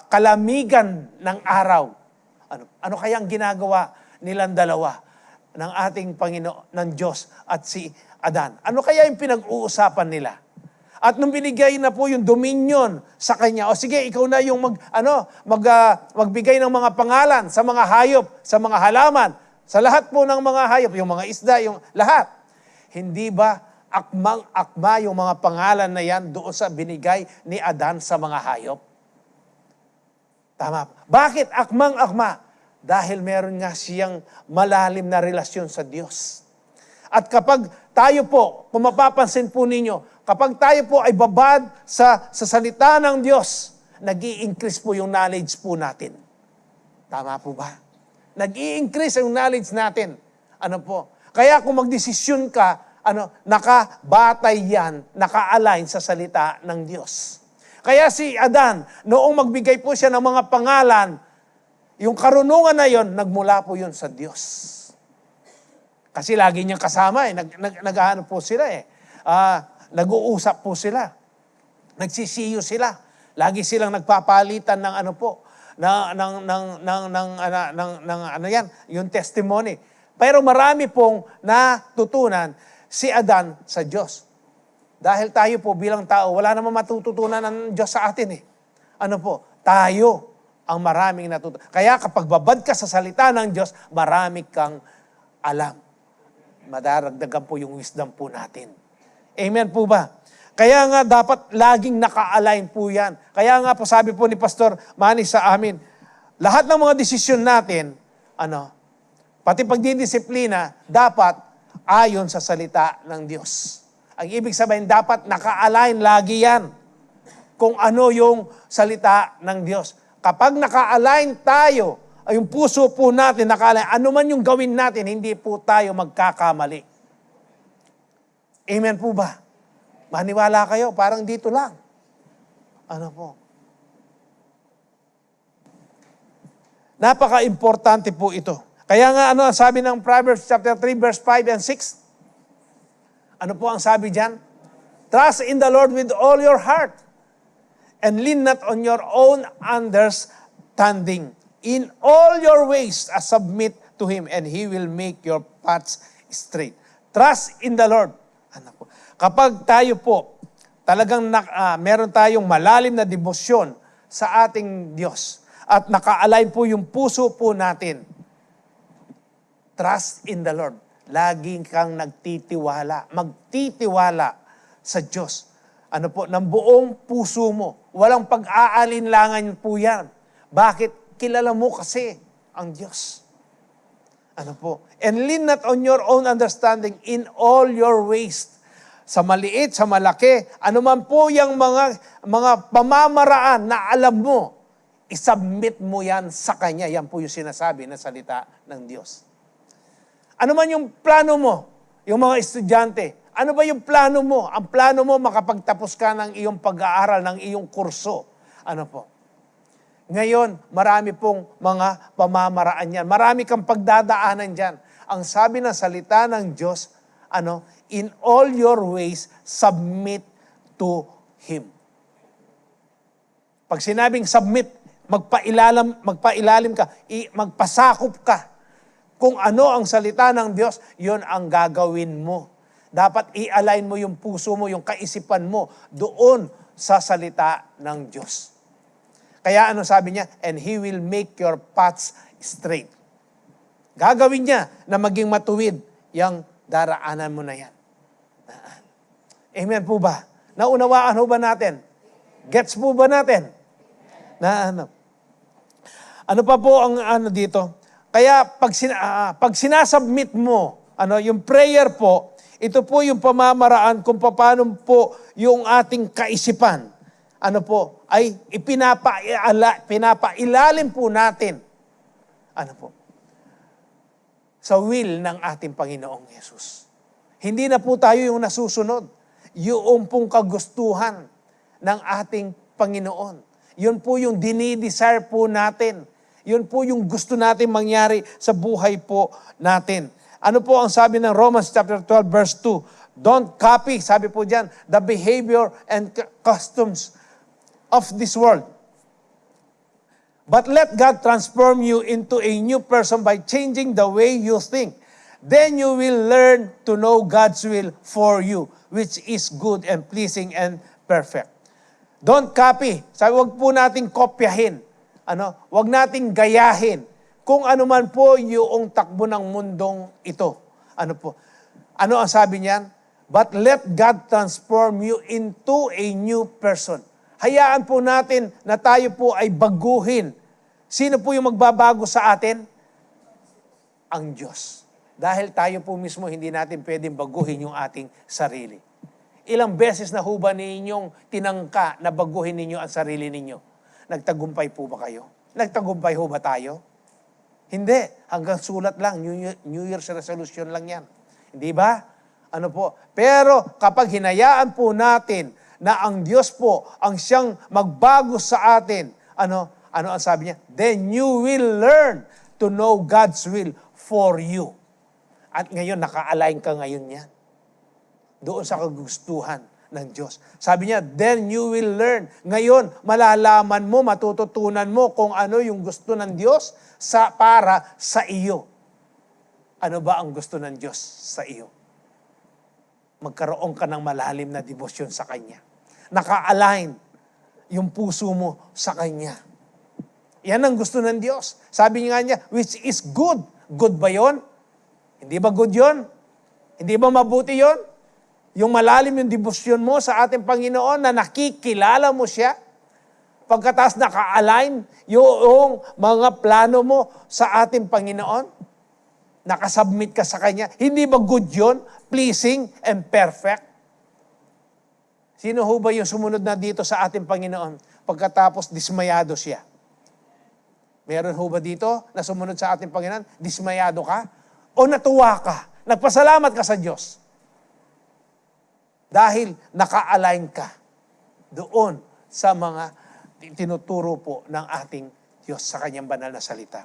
S2: kalamigan ng araw. Ano kaya ang ginagawa nilang dalawa ng ating Panginoon, ng Diyos at si Adan? Ano kaya yung pinag-uusapan nila? At nung binigay na po yung dominion sa kanya, o sige, ikaw na yung magbigay ng mga pangalan sa mga hayop, sa mga halaman, sa lahat po ng mga hayop, yung mga isda, yung lahat. Hindi ba akmang-akma yung mga pangalan na yan doon sa binigay ni Adan sa mga hayop? Tama. Bakit akmang-akma? Dahil meron nga siyang malalim na relasyon sa Diyos. At kapag tayo po, kung mapapansin po ninyo, kapag tayo po ay babad sa salita ng Diyos, nag-i-increase po yung knowledge po natin. Tama po ba? Nag-i-increase yung knowledge natin. Ano po? Kaya kung magdesisyon ka, nakabatay yan, naka-align sa salita ng Diyos. Kaya si Adan, noong magbigay po siya ng mga pangalan, yung karunungan na yon, nagmula po yun sa Diyos. Kasi lagi niyang kasama nag-ano po sila nag-uusap po sila. Nagsisiyo sila. Lagi silang nagpapalitan ng yung testimony. Pero marami pong natutunan si Adan sa Diyos. Dahil tayo po bilang tao, wala namang matututunan ng Diyos sa atin Tayo ang maraming natutunan. Kaya kapag babad ka sa salita ng Diyos, marami kang alam. Madaragdagan po yung wisdom po natin. Amen po ba? Kaya nga dapat laging naka-align po yan. Kaya nga po sabi po ni Pastor Manny sa amin, lahat ng mga desisyon natin, pati pagdidisiplina, dapat ayon sa salita ng Diyos. Ang ibig sabihin, dapat naka-align lagi yan kung ano yung salita ng Diyos. Kapag naka-align tayo, ay yung puso po natin naka-align, ano man yung gawin natin, hindi po tayo magkakamali. Amen po ba? Maniwala kayo, parang dito lang. Ano po? Napaka-importante po ito. Kaya nga, sabi ng Proverbs chapter 3, verse 5 and 6, ano po ang sabi diyan? Trust in the Lord with all your heart and lean not on your own understanding. In all your ways, submit to Him and He will make your paths straight. Trust in the Lord. Kapag tayo po, talagang meron tayong malalim na debosyon sa ating Diyos at naka-align po yung puso po natin, trust in the Lord. Laging kang magtitiwala sa Diyos. Ng buong puso mo. Walang pag-aalinlangan po yan. Bakit? Kilala mo kasi ang Diyos. And lean not on your own understanding in all your ways. Sa maliit, sa malaki, anuman po yung mga pamamaraan na alam mo, isubmit mo yan sa Kanya. Yan po yung sinasabi na salita ng Diyos. Ano man yung plano mo, yung mga estudyante, ano ba yung plano mo? Ang plano mo, makapagtapos ka ng iyong pag-aaral, ng iyong kurso. Ngayon, marami pong mga pamamaraan yan. Marami kang pagdadaanan dyan. Ang sabi ng salita ng Diyos, in all your ways, submit to Him. Pag sinabing submit, magpailalim ka, magpasakop ka. Kung ano ang salita ng Diyos, yun ang gagawin mo. Dapat i-align mo yung puso mo, yung kaisipan mo doon sa salita ng Diyos. Kaya ano sabi niya? And He will make your paths straight. Gagawin niya na maging matuwid yung daraanan mo na yan. Amen po ba? Naunawaan ho ba natin? Gets po ba natin? Ano pa po ang dito? Kaya pag sinasubmit mo, yung prayer po, ito po yung pamamaraan kung paano po yung ating kaisipan, ay pinapailalim po natin, sa will ng ating Panginoong Yesus. Hindi na po tayo yung nasusunod, yung pong kagustuhan ng ating Panginoon. Yun po yung dinidesire po natin. Yun po yung gusto natin mangyari sa buhay po natin. Ano po ang sabi ng Romans chapter 12 verse 2? Don't copy, sabi po diyan, the behavior and customs of this world. But let God transform you into a new person by changing the way you think. Then you will learn to know God's will for you, which is good and pleasing and perfect. Don't copy. Sabi, wag po nating kopyahin. Wag nating gayahin kung ano man po yung takbo ng mundong ito. Ano ang sabi niyan? But let God transform you into a new person. Hayaan po natin na tayo po ay baguhin. Sino po yung magbabago sa atin? Ang Diyos. Dahil tayo po mismo hindi natin pwedeng baguhin yung ating sarili. Ilang beses na ho ba ninyong tinangka na baguhin ninyo ang sarili ninyo? Nagtagumpay po ba kayo? Nagtagumpay ho ba tayo? Hindi. Hanggang sulat lang. New Year's resolution lang yan. Hindi ba? Pero kapag hinayaan po natin na ang Diyos po ang siyang magbago sa atin, ano ang sabi niya? Then you will learn to know God's will for you. At ngayon, naka-align ka ngayon yan. Doon sa kagustuhan ng Diyos. Sabi niya, then you will learn. Ngayon, malalaman mo, matututunan mo kung ano yung gusto ng Diyos para sa iyo. Ano ba ang gusto ng Diyos sa iyo? Magkaroon ka ng malalim na debosyon sa Kanya. Naka-align yung puso mo sa Kanya. Yan ang gusto ng Diyos. Sabi nga niya, which is good. Good ba yon? Hindi ba good yon? Hindi ba mabuti yon? Yung malalim yung debosyon mo sa ating Panginoon na nakikilala mo siya, pagkatapos naka-align yung mga plano mo sa ating Panginoon, nakasubmit ka sa Kanya, hindi ba good yun? Pleasing and perfect? Sino ho ba yung sumunod na dito sa ating Panginoon pagkatapos dismayado siya? Meron ho ba dito na sumunod sa ating Panginoon, dismayado ka? O natuwa ka? Nagpasalamat ka sa Diyos? Dahil naka-align ka doon sa mga tinuturo po ng ating Diyos sa Kanyang banal na salita.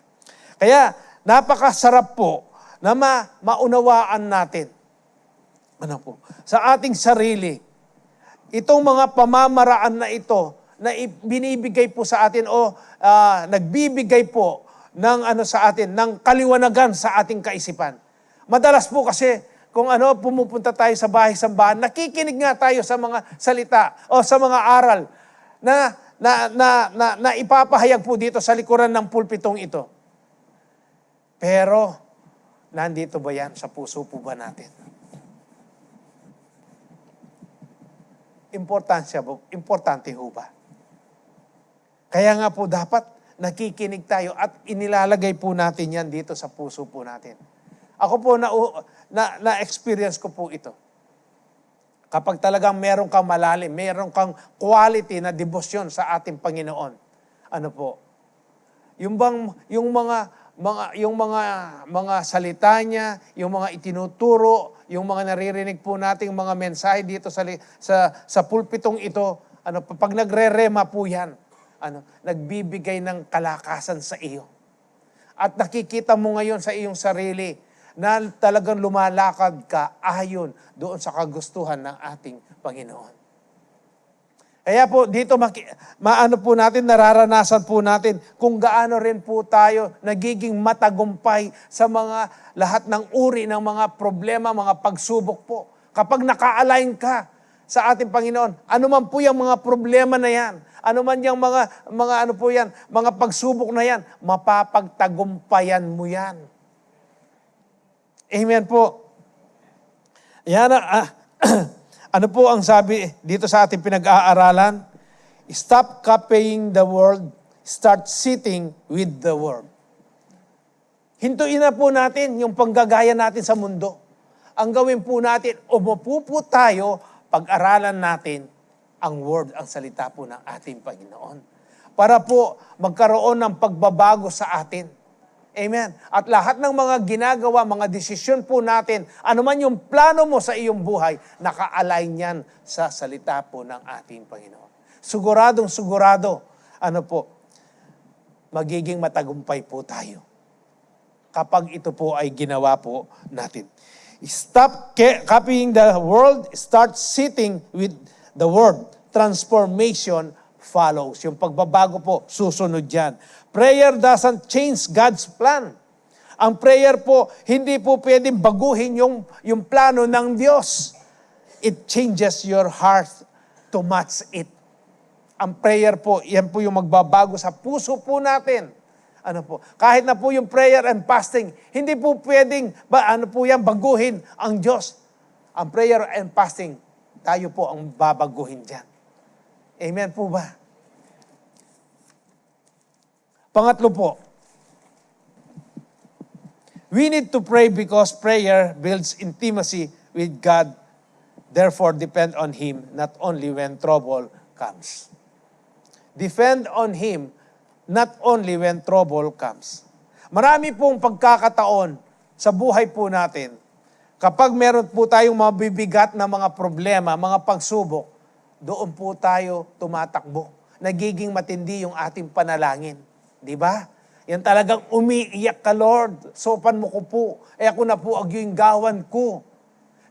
S2: Kaya, napakasarap po na maunawaan natin sa ating sarili, itong mga pamamaraan na ito na binibigay po sa atin o nagbibigay po ng sa atin, ng kaliwanagan sa ating kaisipan. Madalas po kasi, kung pumupunta tayo sa bahay-sambahan, nakikinig nga tayo sa mga salita o sa mga aral na ipapahayag po dito sa likuran ng pulpitong ito. Pero, nandito ba yan sa puso po ba natin? Importante ho ba? Kaya nga po dapat nakikinig tayo at inilalagay po natin yan dito sa puso po natin. Ako po na-experience ko po ito. Kapag talagang meron kang malalim, meron kang quality na debosyon sa ating Panginoon. Yung mga salita niya, yung mga itinuturo, yung mga naririnig po nating mga mensahe dito sa pulpitong ito, pag nagre-rema po yan, nagbibigay ng kalakasan sa iyo. At nakikita mo ngayon sa iyong sarili na talagang lumalakad ka ayon doon sa kagustuhan ng ating Panginoon. Kaya po dito maano po natin, nararanasan po natin kung gaano rin po tayo nagiging matagumpay sa mga lahat ng uri ng mga problema, mga pagsubok po. Kapag naka-align ka sa ating Panginoon, ano man po yung mga problema na yan, ano man yung mga ano po yan, mga pagsubok na yan, mapapagtagumpayan mo yan. Amen po. Yan ano po ang sabi dito sa ating pinag-aaralan? Stop copying the world, start sitting with the world. Hintuin na po natin yung panggagaya natin sa mundo. Ang gawin po natin, umupo po tayo, pag-aralan natin ang word, ang salita po ng ating Panginoon. Para po magkaroon ng pagbabago sa atin. Amen. At lahat ng mga ginagawa, mga desisyon po natin, ano man yung plano mo sa iyong buhay, naka-align yan sa salita po ng ating Panginoon. Siguradong, ano po, magiging matagumpay po tayo. Kapag ito po ay ginawa po natin. Stop copying the world, start sitting with the word. Transformation follows. Yung pagbabago po, susunod yan. Prayer doesn't change God's plan. Ang prayer po, hindi po pwedeng baguhin yung plano ng Diyos. It changes your heart to match it. Ang prayer po, yan po yung magbabago sa puso po natin. Ano po? Kahit na po yung prayer and fasting, hindi po pwedeng baguhin ang Diyos. Ang prayer and fasting, tayo po ang babaguhin dyan. Amen po ba? Pangatlo po, we need to pray because prayer builds intimacy with God. Therefore, depend on Him not only when trouble comes. Depend on Him not only when trouble comes. Marami pong pagkakataon sa buhay po natin, kapag meron po tayong mabibigat na mga problema, mga pagsubok, doon po tayo tumatakbo. Nagiging matindi yung ating panalangin. Di ba? Yan talagang umiiyak ka, Lord. Sopan mo ko po. Ako na po yung gawan ko.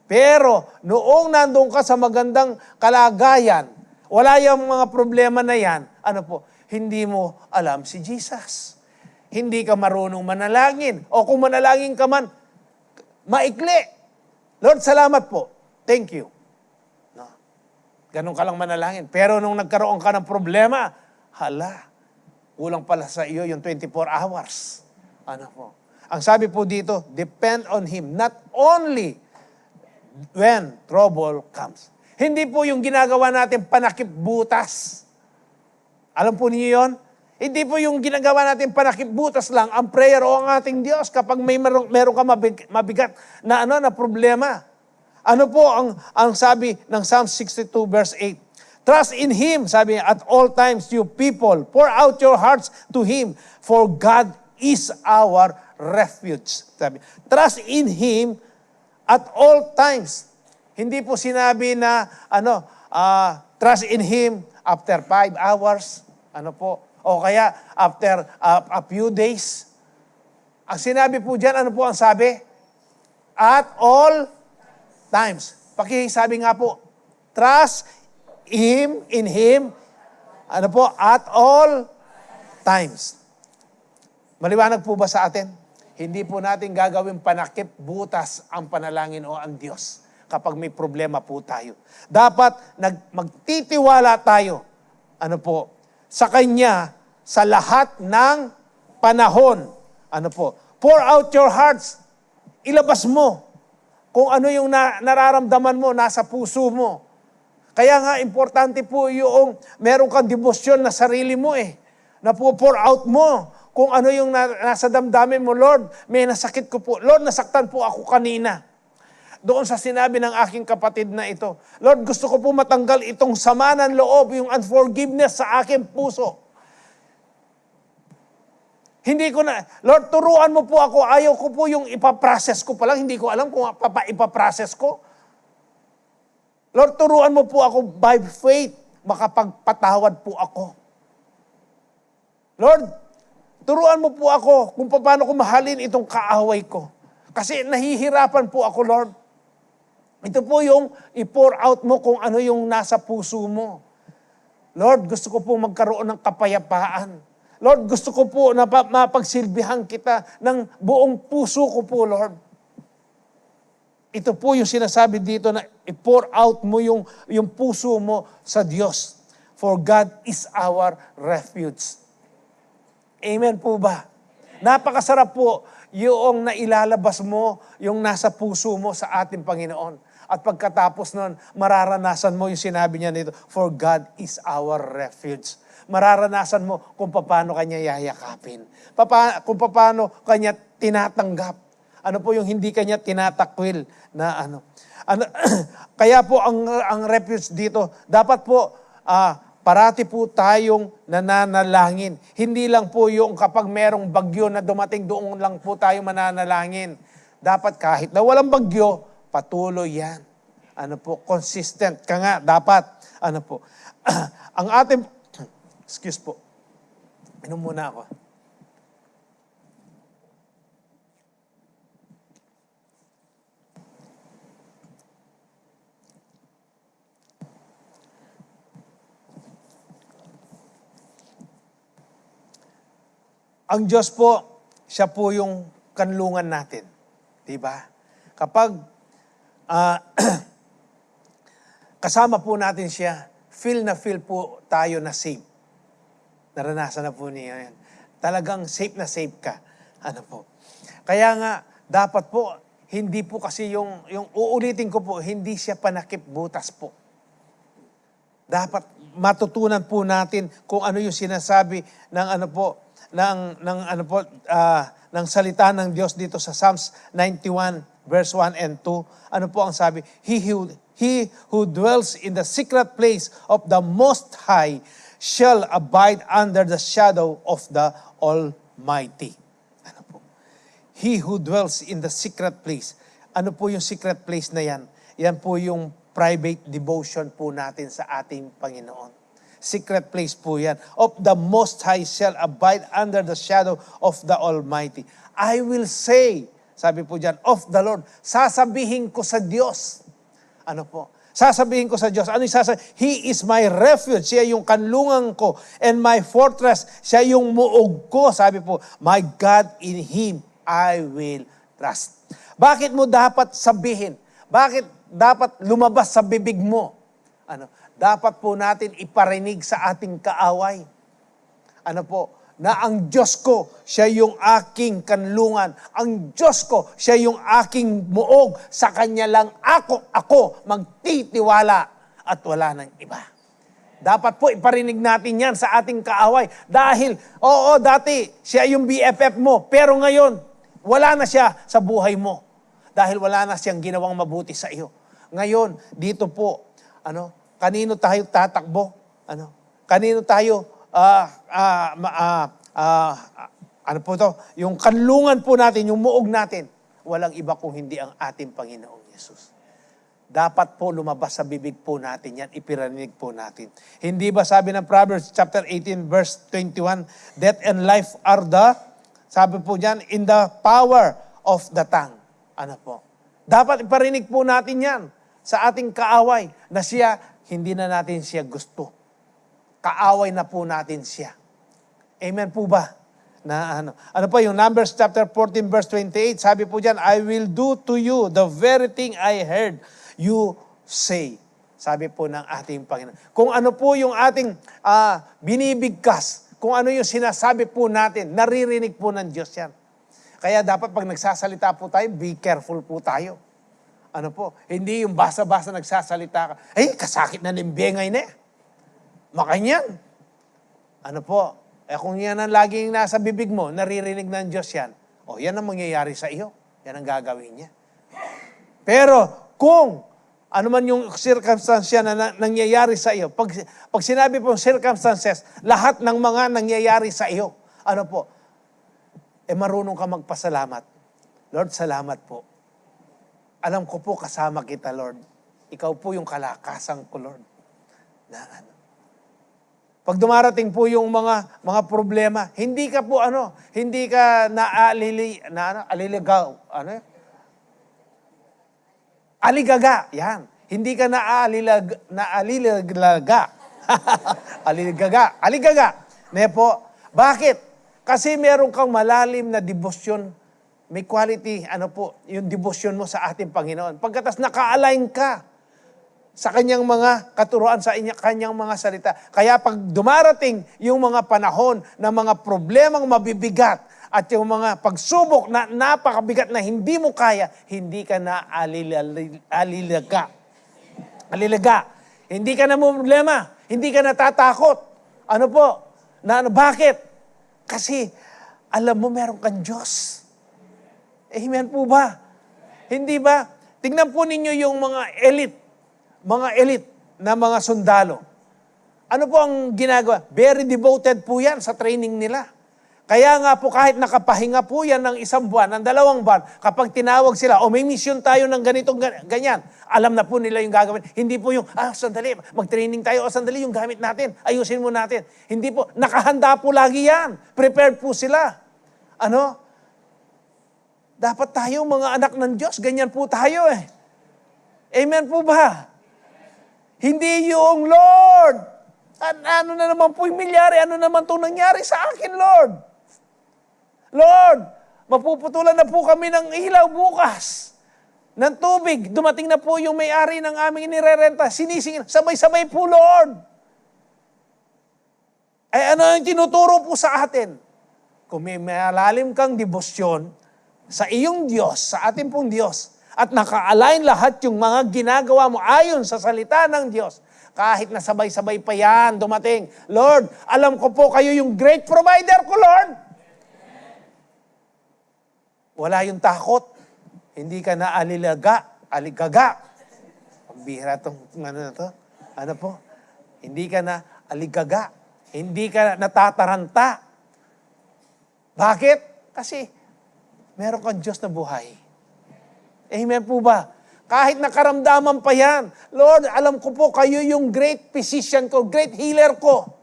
S2: Pero, noong nandun ka sa magandang kalagayan, wala yung mga problema na yan, ano po, hindi mo alam si Jesus. Hindi ka marunong manalangin. O kung manalangin ka man, maikli. Lord, salamat po. Thank you. No. Ganun ka lang manalangin. Pero nung nagkaroon ka ng problema, kulang pala sa iyo yung 24 hours. Ano po? Ang sabi po dito, depend on Him, not only when trouble comes. Hindi po yung ginagawa natin panakip butas. Alam po niyo yon? Hindi po yung ginagawa natin panakip butas lang ang prayer o ang ating Diyos kapag meron ka mabigat na na problema. Ano po ang sabi ng Psalm 62 verse 8? Trust in Him, sabi niya, at all times you people, pour out your hearts to Him, for God is our refuge. Sabi, trust in Him at all times. Hindi po sinabi na, trust in Him after 5 hours, o kaya after a few days. Ang sinabi po dyan, ano po ang sabi? At all times. Pakisabi nga po, trust in Him, at all times. Maliwanag po ba sa atin? Hindi po natin gagawin panakip butas ang panalangin o ang Diyos kapag may problema po tayo. Dapat magtitiwala tayo, sa Kanya sa lahat ng panahon. Pour out your hearts. Ilabas mo kung ano yung nararamdaman mo, nasa puso mo. Kaya nga, importante po yung meron kang debosyon na sarili mo na pour out mo kung ano yung nasa damdamin mo. Lord, may nasakit ko po. Lord, nasaktan po ako kanina. Doon sa sinabi ng aking kapatid na ito, Lord, gusto ko po matanggal itong sama ng loob, yung unforgiveness sa aking puso. Hindi ko na, Lord, turuan mo po ako. Ayaw ko po yung ipaprocess ko pa lang. Hindi ko alam kung ipaprocess ko. Lord, turuan mo po ako by faith, makapagpatawad po ako. Lord, turuan mo po ako kung paano ko mahalin itong kaaway ko. Kasi nahihirapan po ako, Lord. Ito po yung i-pour out mo kung ano yung nasa puso mo. Lord, gusto ko po magkaroon ng kapayapaan. Lord, gusto ko po na mapagsilbihan kita ng buong puso ko po, Lord. Ito po yung sinasabi dito na i-pour out mo yung puso mo sa Diyos. For God is our refuge. Amen po ba? Napakasarap po yung nailalabas mo, yung nasa puso mo sa ating Panginoon. At pagkatapos nun, mararanasan mo yung sinabi niya nito, for God is our refuge. Mararanasan mo kung paano kanya yayakapin. Kung paano kanya tinatanggap. Ano po yung hindi kanya tinatakwil na ano. Kaya po ang refuge dito, dapat po parati po tayong nananalangin. Hindi lang po yung kapag merong bagyo na dumating, doon lang po tayo mananalangin. Dapat kahit na walang bagyo, patuloy yan. Ano po, consistent ka nga, dapat. Ano po, ang ating, excuse po, inom muna ako. Ang Diyos po, siya po yung kanlungan natin. Diba? Kapag kasama po natin siya, feel po tayo na safe. Naranasan na po niya yan. Talagang safe na safe ka. Ano po? Kaya nga, dapat po, hindi po kasi yung uulitin ko po, hindi siya panakip butas po. Dapat matutunan po natin kung ano yung sinasabi ng ano po, ng salita ng Diyos dito sa Psalms 91 verse 1 and 2. Ano po ang sabi? He who dwells in the secret place of the Most High shall abide under the shadow of the Almighty. Ano po? He who dwells in the secret place. Ano po yung secret place na yan? Yan po yung private devotion po natin sa ating Panginoon. Secret place po yan. Of the Most High shall abide under the shadow of the Almighty. I will say, sabi po dyan, of the Lord, sasabihin ko sa Diyos. Ano po? Sasabihin ko sa Diyos. Ano yung sasabihin? He is my refuge. Siya yung kanlungan ko. And my fortress. Siya yung muog ko. Sabi po, my God, in Him I will trust. Bakit mo dapat sabihin? Bakit dapat lumabas sa bibig mo? Ano? Dapat po natin iparinig sa ating kaaway. Ano po? Na ang Diyos ko, siya yung aking kanlungan. Ang Diyos ko, siya yung aking muog. Sa Kanya lang ako magtitiwala at wala nang iba. Dapat po iparinig natin yan sa ating kaaway. Dahil, dati, siya yung BFF mo. Pero ngayon, wala na siya sa buhay mo. Dahil wala na siyang ginawang mabuti sa iyo. Ngayon, dito po, kanino tayo tatakbo? Kanino tayo, ano po to? Yung kanlungan po natin, yung muog natin, walang iba kung hindi ang ating Panginoong Yesus. Dapat po lumabas sa bibig po natin yan, ipirinig po natin. Hindi ba sabi ng Proverbs chapter 18 verse 21, death and life are sabi po dyan, in the power of the tongue. Ano po? Dapat iparinig po natin yan sa ating kaaway na siya, hindi na natin siya gusto. Kaaway na po natin siya. Amen po ba? Ano pa yung Numbers chapter 14 verse 28, sabi po dyan, I will do to you the very thing I heard you say. Sabi po ng ating Panginoon. Kung ano po yung ating binibigkas, kung ano yung sinasabi po natin, naririnig po ng Diyos yan. Kaya dapat pag nagsasalita po tayo, be careful po tayo. Ano po? Hindi yung basa-basa nagsasalita ka. Ay, kasakit na limbengay na. Makanyan. Ano po? Kung yan ang laging nasa bibig mo, naririnig ng Diyos yan. Yan ang mangyayari sa iyo. Yan ang gagawin niya. Pero kung ano man yung circumstance na nangyayari sa iyo, pag sinabi pong circumstances, lahat ng mga nangyayari sa iyo, ano po? Marunong ka magpasalamat. Lord, salamat po. Alam ko po kasama kita, Lord. Ikaw po yung kalakasan ko, Lord. Pag dumarating po yung mga problema, hindi ka po hindi ka aligaga. Yan. Hindi ka naalilaglaga. Aligaga. Aligaga. Nepo. Bakit? Kasi meron kang malalim na debosyon. May quality, yung debosyon mo sa ating Panginoon. Pagkatas naka-align ka sa kanyang mga katuruan, sa kanyang mga salita. Kaya pag dumarating yung mga panahon na mga problemang mabibigat at yung mga pagsubok na napakabigat na hindi mo kaya, hindi ka na alilaga. Alilaga. Hindi ka na problema. Hindi ka natatakot. Bakit? Kasi alam mo meron kang Diyos. Amen po ba? Hindi ba? Tingnan po ninyo yung mga elite na mga sundalo. Ano po ang ginagawa? Very devoted po yan sa training nila. Kaya nga po kahit nakapahinga po yan ng 1 buwan, ng 2 buwan, kapag tinawag sila, may mission tayo ng ganitong ganyan, alam na po nila yung gagawin. Hindi po yung, sandali, mag-training tayo, sandali yung gamit natin, ayusin mo natin. Hindi po, nakahanda po lagi yan. Prepared po sila. Dapat tayo mga anak ng Diyos, ganyan po tayo eh. Amen po ba? Hindi yung Lord. Ano na naman po yung milyari? Ano naman itong nangyari sa akin, Lord? Lord, mapuputulan na po kami ng ilaw bukas. Ng tubig. Dumating na po yung may-ari ng aming inirerenta. Sinisingin. Sabay-sabay po, Lord. Ano yung tinuturo po sa atin? Kung may malalim kang debosyon, sa iyong Diyos, sa ating pong Diyos, at naka-align lahat yung mga ginagawa mo ayon sa salita ng Diyos, kahit na sabay-sabay pa yan dumating, Lord, alam ko po kayo yung great provider ko, Lord. Wala yung takot. Hindi ka na aligaga. Pambihira itong na to. Ano po? Hindi ka na aligaga. Hindi ka natataranta. Bakit? Kasi meron kang Diyos na buhay. Amen po ba? Kahit nakaramdaman pa yan, Lord, alam ko po kayo yung great physician ko, great healer ko.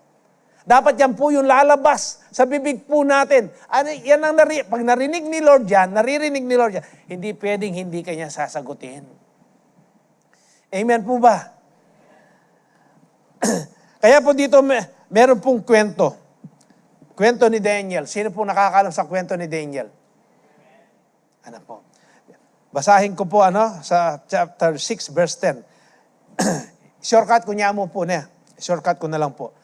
S2: Dapat yan po yung lalabas sa bibig po natin. Yan ang pag naririnig ni Lord yan, hindi pwedeng hindi kanya sasagutin. Amen po ba? Kaya po dito, meron pong kwento. Kwento ni Daniel. Sino po nakakalam sa kwento ni Daniel? Ano po? Basahin ko po sa chapter 6 verse 10. Shortcut ko niya mo po na. Shortcut ko na lang po.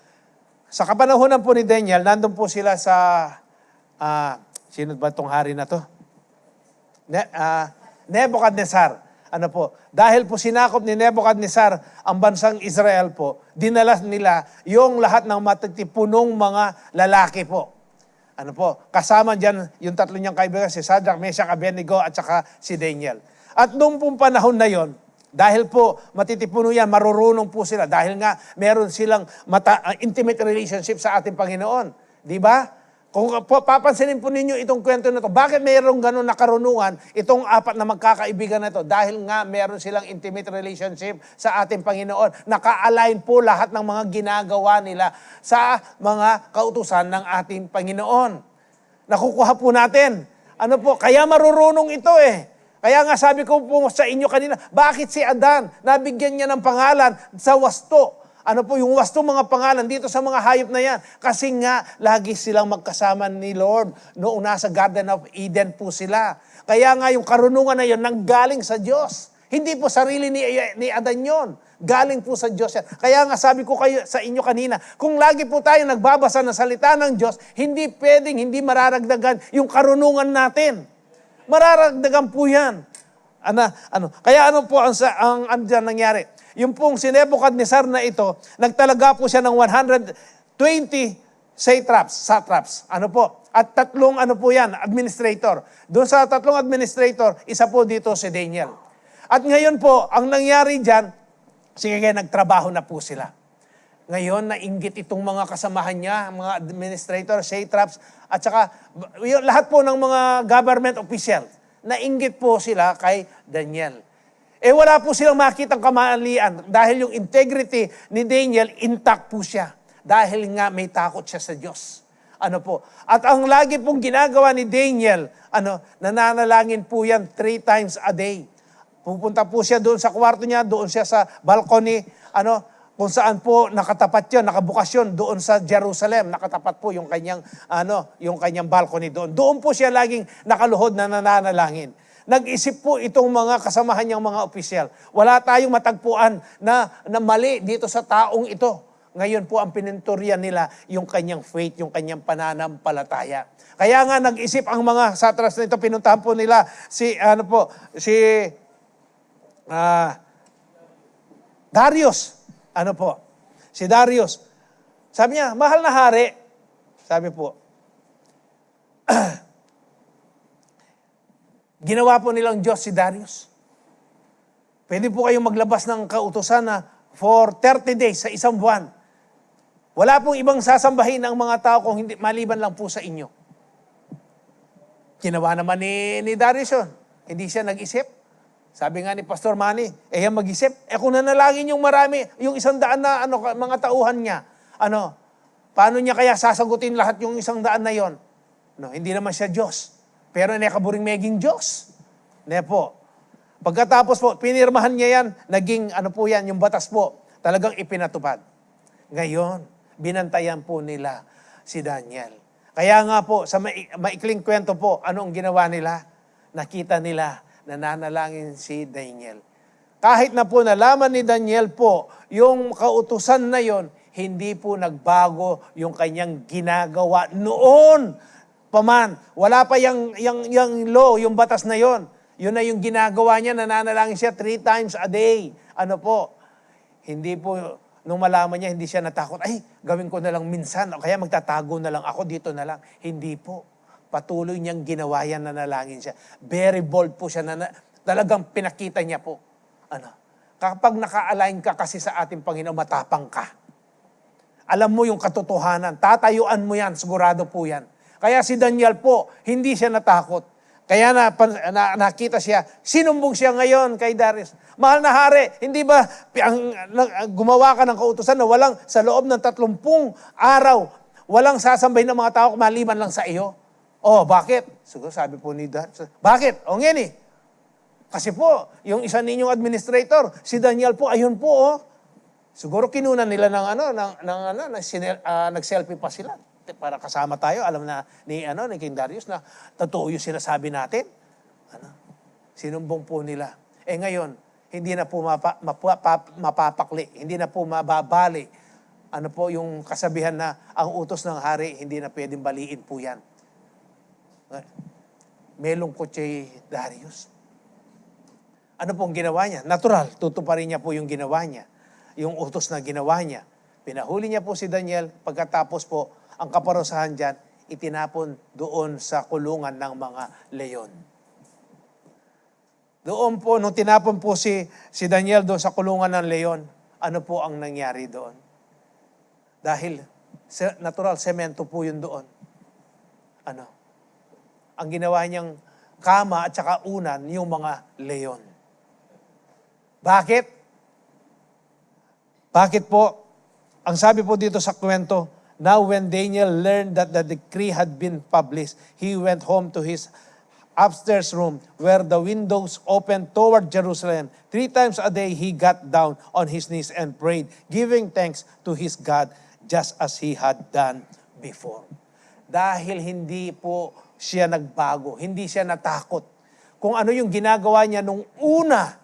S2: Sa kapanahonan po ni Daniel, nandun po sila sa sino ba itong hari na to? Nebuchadnezzar. Dahil po sinakop ni Nebuchadnezzar ang bansang Israel po, dinala nila yung lahat ng matitipunong mga lalaki po. Kasama dyan yung 3 niyang kaibigan, si Shadrach, Meshach, Abednego, at saka si Daniel. At noong pong panahon na yon, dahil po matitipuno yan, marurunong po sila, dahil nga meron silang intimate relationship sa ating Panginoon. Di ba? Kung papansinin po ninyo itong kwento na to, bakit mayroong ganun na karunungan itong 4 na magkakaibigan na to? Dahil nga meron silang intimate relationship sa ating Panginoon. Naka-align po lahat ng mga ginagawa nila sa mga kautusan ng ating Panginoon. Nakukuha po natin. Kaya marurunong ito eh. Kaya nga sabi ko po sa inyo kanina, bakit si Adan nabigyan niya ng pangalan sa wasto? Yung wasto mga pangalan dito sa mga hayop na yan? Kasi nga, lagi silang magkasama ni Lord noong nasa Garden of Eden po sila. Kaya nga yung karunungan na yun, nanggaling sa Diyos. Hindi po sarili ni Adan yun. Galing po sa Diyos yan. Kaya nga sabi ko kayo sa inyo kanina, kung lagi po tayo nagbabasa ng salita ng Diyos, hindi pwedeng, hindi mararagdagan yung karunungan natin. Mararagdagan po yan. Kaya po ang dyan nangyari? Yung pong si Nebuchadnezzar na ito, nagtalaga po siya ng 120 satraps. At 3 administrator. Doon sa 3 administrator, isa po dito si Daniel. At ngayon po, ang nangyari dyan, nagtrabaho na po sila. Ngayon, nainggit itong mga kasamahan niya, mga administrator, satraps, at saka lahat po ng mga government official, nainggit po sila kay Daniel. Wala po silang makitang kamalian dahil yung integrity ni Daniel, intact po siya. Dahil nga may takot siya sa Diyos. At ang lagi pong ginagawa ni Daniel, nananalangin po yan 3 times a day. Pupunta po siya doon sa kwarto niya, doon siya sa balcony, kung saan po nakatapat yun, nakabukas yun doon sa Jerusalem. Nakatapat po yung kanyang, yung kanyang balcony doon. Doon po siya laging nakaluhod na nananalangin. Nag-isip po itong mga kasamahan niyang mga opisyal. Wala tayong matagpuan na mali dito sa taong ito. Ngayon po ang pininturya nila yung kanyang faith, yung kanyang pananampalataya. Kaya nga nag-isip ang mga satras na ito, pinuntahan po nila si Darius. Si Darius. Sabi niya, mahal na hari, sabi po, ginawa po nilang Diyos si Darius. Pwede po kayong maglabas ng kautusan na for 30 days sa isang buwan. Wala pong ibang sasambahin ng mga tao kung hindi maliban lang po sa inyo. Ginawa naman ni Darius yun. Hindi siya nag-isip. Sabi nga ni Pastor Manny, yan mag-isip. Kung nanalangin yung marami, yung 100 na mga tauhan niya, paano niya kaya sasagutin lahat yung 100 na yon? Hindi naman siya Diyos. Pero nekaburing meging Diyos. Po. Pagkatapos po, pinirmahan niya yan, naging po yan, yung batas po, talagang ipinatupad. Ngayon, binantayan po nila si Daniel. Kaya nga po, sa maikling kwento po, ano ang ginawa nila? Nakita nila, nananalangin si Daniel. Kahit na po nalaman ni Daniel po, yung kautusan na yon, hindi po nagbago yung kanyang ginagawa noon paman. Wala pa yung law, yung batas na yon. Yun na yung ginagawa niya, nananalangin siya 3 times a day. Hindi po, nung malaman niya, hindi siya natakot, gawin ko na lang minsan, o kaya magtatago na lang ako, dito na lang. Hindi po. Patuloy niyang ginawa yan, nanalangin siya. Very bold po siya, talagang pinakita niya po. Kapag naka-align ka kasi sa ating Panginoon, matapang ka. Alam mo yung katotohanan, tatayuan mo yan, sigurado po yan. Kaya si Daniel po, hindi siya natakot. Kaya nakita siya, sinumbong siya ngayon kay Darius. Mahal na hari, hindi ba gumawa ka ng kautusan na walang sa loob ng 30 araw, walang sasambay ng mga tao maliban lang sa iyo? Bakit? Siguro sabi po ni Darius, bakit? Ngayon kasi po, yung isa ninyong administrator, si Daniel po, ayun po siguro kinunan nila nag-selfie pa sila. Para kasama tayo, alam na ni King Darius na totoo yung sinasabi natin. Sinumbong po nila. Ngayon, hindi na po mapapakli, hindi na po mababali. Yung kasabihan na ang utos ng hari, hindi na pwedeng baliin po yan. May lungkot si Darius. Ano pong ginawa niya? Natural, tutuparin niya po yung ginawa niya. Yung utos na ginawa niya. Pinahuli niya po si Daniel, pagkatapos po, ang kaparusahan dyan, itinapon doon sa kulungan ng mga leyon. Doon po, nung tinapon po si Daniel doon sa kulungan ng leyon, ano po ang nangyari doon? Dahil natural, semento po yun doon. Ang ginawa niyang kama at saka unan, yung mga leyon. Bakit? Bakit po? Ang sabi po dito sa kwento, now when Daniel learned that the decree had been published, he went home to his upstairs room where the windows opened toward Jerusalem. 3 times a day he got down on his knees and prayed, giving thanks to his God just as he had done before. Dahil hindi po siya nagbago, hindi siya natakot. Kung ano yung ginagawa niya nung una,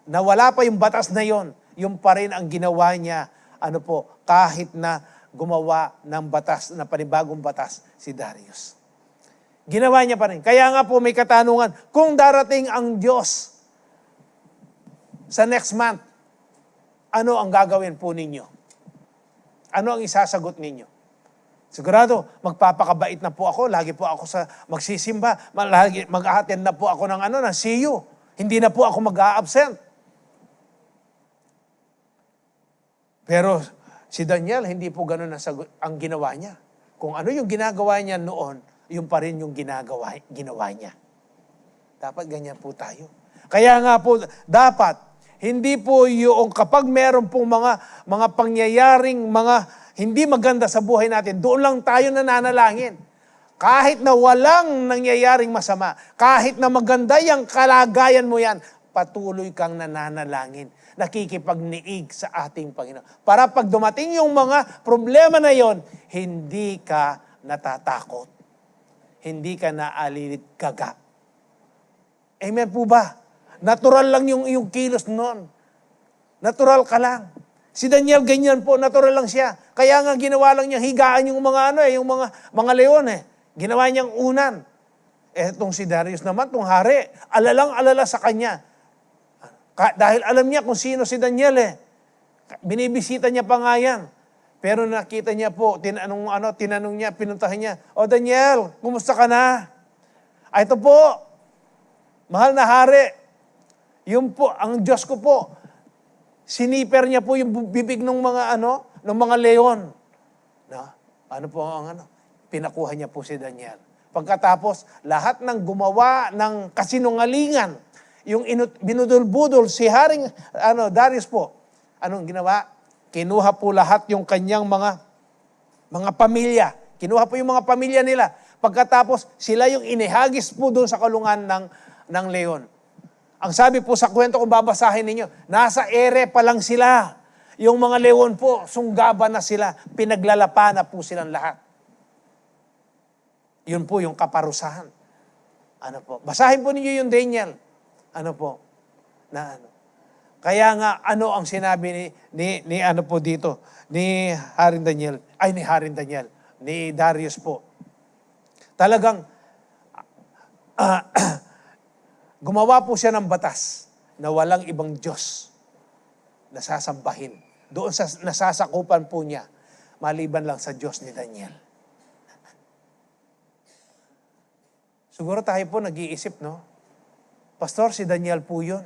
S2: na wala pa yung batas na yon, yung pa rin ang ginawa niya, kahit na gumawa ng batas, na panibagong batas si Darius. Ginawa niya pa rin. Kaya nga po may katanungan, kung darating ang Diyos sa next month, ano ang gagawin po ninyo? Ano ang isasagot ninyo? Sigurado, magpapakabait na po ako, lagi po ako magsisimba, mag-a-attend na po ako ng CU. Hindi na po ako mag-a-absent. Pero si Daniel, hindi po ganun ang ginawa niya. Kung ano yung ginagawa niya noon, yung pa rin yung ginawa niya. Dapat ganyan po tayo. Kaya nga po, dapat, hindi po yung kapag meron pong mga pangyayaring, hindi maganda sa buhay natin, doon lang tayo nananalangin. Kahit na walang nangyayaring masama, kahit na maganda yung kalagayan mo yan, patuloy kang nananalangin, nakikipagniig sa ating Panginoon. Para pag dumating yung mga problema na yon, hindi ka natatakot. Hindi ka naalilit kaga. Amen po ba? Natural lang yung kilos noon. Natural ka lang. Si Daniel ganyan po, natural lang siya. Kaya nga ginawa lang niya higaan yung mga yung mga leon Ginawa niyang unan. Etong si Darius naman, tong hari, alalang-alala sa kanya. Dahil alam niya kung sino si Daniel Binibisita niya pa nga yan. Pero nakita niya po, tinanong niya, pinuntahan niya, "O Daniel, kumusta ka na?" Ito po, mahal na hari. Yung po, ang Diyos ko po, siniper niya po yung bibig ng mga leon. Pinakuha niya po si Daniel. Pagkatapos, lahat ng gumawa ng kasinungalingan, yung binudul-budol si Haring Darius po, anong ginawa? Kinuha po lahat yung kanyang mga pamilya. Kinuha po yung mga pamilya nila. Pagkatapos, sila yung inihagis po doon sa kulungan ng leon. Ang sabi po sa kwento kung babasahin ninyo, nasa ere pa lang sila. Yung mga leon po, sunggaban na sila. Pinaglalapa na po silang lahat. Yun po yung kaparusahan. Basahin po ninyo yung Daniel. Kaya nga, ang sinabi ni Darius po. Talagang, gumawa po siya ng batas na walang ibang Diyos na sasambahin. Doon sa nasasakupan po niya, maliban lang sa Diyos ni Daniel. Siguro tayo po nag-iisip, no? Pastor, si Daniel po yun.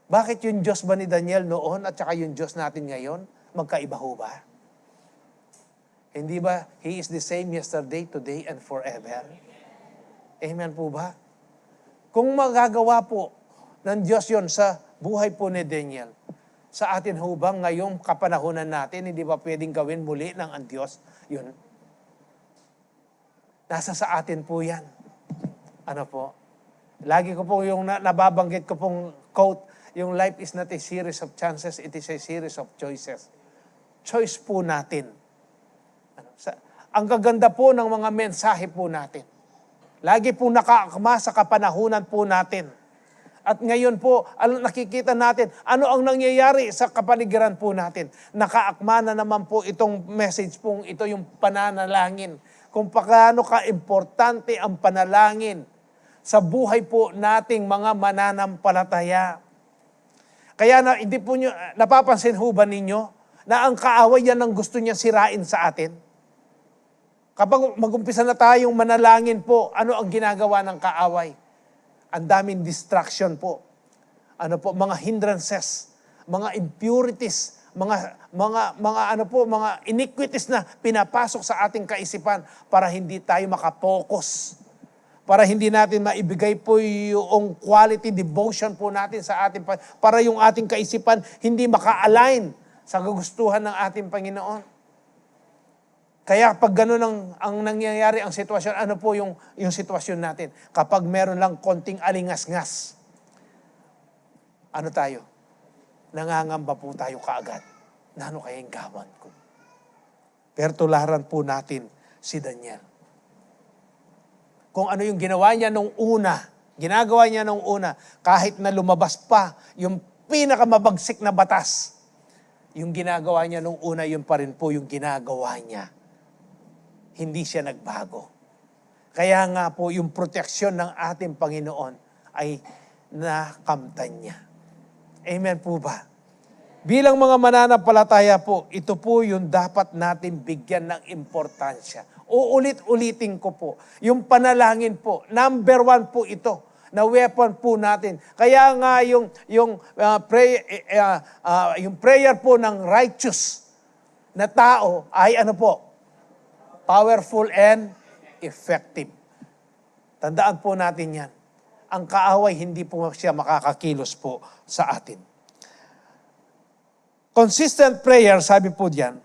S2: Bakit yung Diyos ba ni Daniel noon at saka yung Diyos natin ngayon, magkaiba ho ba? Hindi ba, He is the same yesterday, today, and forever? Amen po ba? Kung magagawa po ng Diyos yon sa buhay po ni Daniel, sa atin ho ba ngayong kapanahunan natin, hindi ba pwedeng gawin muli ng ang Diyos yun? Nasa sa atin po yan. Lagi ko po yung nababanggit ko pong quote, yung life is not a series of chances, it is a series of choices. Choice po natin. Ang kaganda po ng mga mensahe po natin. Lagi po nakaakma sa kapanahunan po natin. At ngayon po, nakikita natin, ano ang nangyayari sa kapaligiran po natin. Nakaakma na naman po itong message pong ito, yung pananalangin. Kung paano ka-importante ang panalangin sa buhay po nating mga mananampalataya. Kaya hindi po nyo, napapansin ho ba ninyo na ang kaaway yan ang gusto niya sirain sa atin? Kapag mag-umpisa na tayong manalangin po, ano ang ginagawa ng kaaway? Ang daming distraction po. Mga hindrances, mga impurities, mga iniquities na pinapasok sa ating kaisipan para hindi tayo makapokus. Para hindi natin maibigay po yung quality devotion po natin sa ating para yung ating kaisipan hindi maka-align sa kagustuhan ng ating Panginoon. Kaya pag ganun ang nangyayari ang sitwasyon, ano po yung sitwasyon natin? Kapag meron lang konting alingas-ngas, tayo? Nangangamba po tayo kaagad. Na ano kayang gawan ko? Pero tularan po natin si Daniel. Kung ano yung ginawa niya nung una, ginagawa niya nung una, kahit na lumabas pa yung pinakamabagsik na batas, yung ginagawa niya nung una, yun pa rin po yung ginagawa niya. Hindi siya nagbago. Kaya nga po, yung proteksyon ng ating Panginoon ay nakamtan niya. Amen po ba? Bilang mga mananampalataya po, ito po yung dapat natin bigyan ng importansya. Uulit-ulitin ko po. Yung panalangin po, number 1 po ito, na weapon po natin. Kaya nga yung prayer po ng righteous na tao ay powerful and effective. Tandaan po natin yan. Ang kaaway, hindi po siya makakakilos po sa atin. Consistent prayer, sabi po diyan,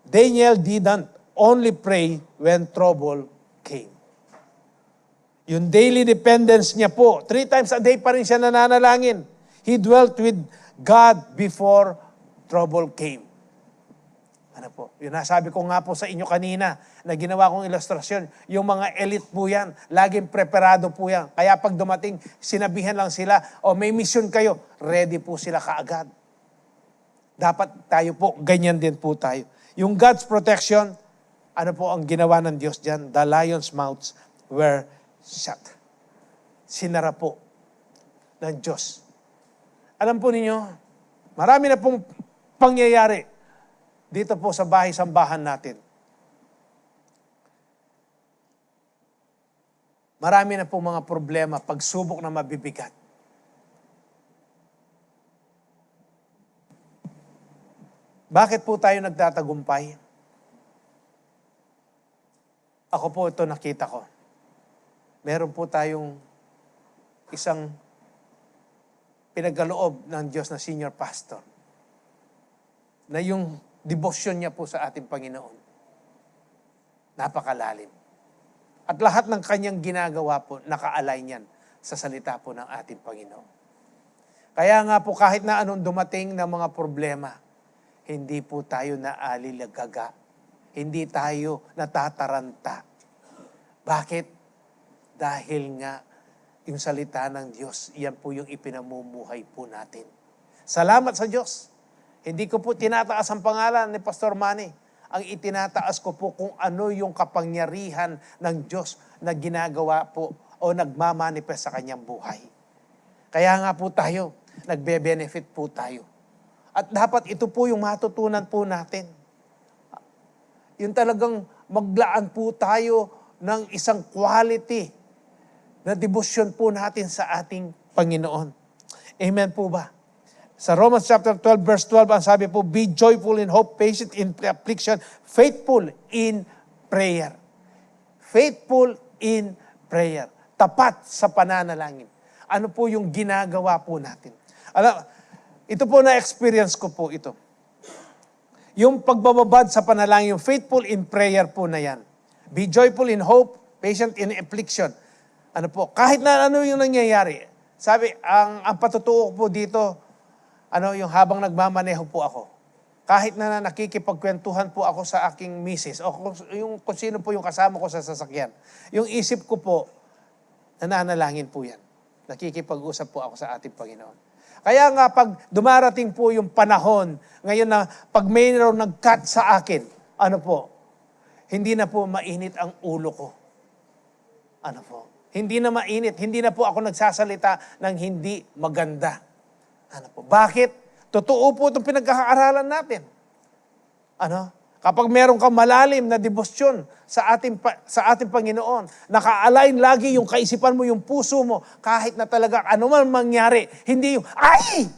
S2: Daniel didn't only pray when trouble came. Yung daily dependence niya po, 3 times a day pa rin siya nananalangin. He dwelt with God before trouble came. Ano po? Yung nasabi ko nga po sa inyo kanina, na ginawa kong ilustrasyon, yung mga elite po yan, laging preparado po yan. Kaya pag dumating, sinabihan lang sila, o may mission kayo, ready po sila kaagad. Dapat tayo po, ganyan din po tayo. Yung God's protection, ano po ang ginawa ng Diyos dyan? The lion's mouths were shut. Sinara po ng Diyos. Alam po ninyo, marami na pong pangyayari dito po sa bahay-sambahan natin. Marami na pong mga problema, pagsubok na mabibigat. Bakit po tayo nagtatagumpay? Ako po ito nakita ko. Meron po tayong isang pinagkaloob ng Diyos na senior pastor na yung devotion niya po sa ating Panginoon. Napakalalim. At lahat ng kanyang ginagawa po, naka-align yan sa salita po ng ating Panginoon. Kaya nga po kahit na anong dumating na mga problema, hindi po tayo naalilagaga. Hindi tayo natataranta. Bakit? Dahil nga yung salita ng Diyos, yan po yung ipinamumuhay po natin. Salamat sa Diyos. Hindi ko po tinataas ang pangalan ni Pastor Manny. Ang itinataas ko po kung ano yung kapangyarihan ng Diyos na ginagawa po o nagmamanifest sa kanyang buhay. Kaya nga po tayo, nagbe-benefit po tayo. At dapat ito po yung matutunan po natin. Yung talagang maglaan po tayo ng isang quality na devotion po natin sa ating Panginoon. Amen po ba? Sa Romans chapter 12, verse 12, ang sabi po, be joyful in hope, patient in affliction, faithful in prayer. Faithful in prayer. Tapat sa pananalangin. Ano po yung ginagawa po natin? Alam, ito po na-experience ko po ito. Yung pagbababad sa panalangin, yung faithful in prayer po na yan. Be joyful in hope, patient in affliction. Ano po, kahit na ano yung nangyayari. Sabi, ang patutuo po dito, yung habang nagmamaneho po ako. Kahit na nakikipagkwentuhan po ako sa aking misis, o kung sino po yung kasama ko sa sasakyan. Yung isip ko po, nananalangin po yan. Nakikipag-usap po ako sa ating Panginoon. Kaya nga pag dumarating po yung panahon, ngayon na pag mayroon nag-cut sa akin, ano po, hindi na po mainit ang ulo ko. Ano po, hindi na mainit, hindi na po ako nagsasalita ng hindi maganda. Ano po, bakit? Totoo po itong pinagkakaaralan natin. Ano? Kapag meron kang malalim na debosyon sa ating Panginoon, naka-align lagi yung kaisipan mo, yung puso mo, kahit na talaga ano man mangyari, hindi yung, ay!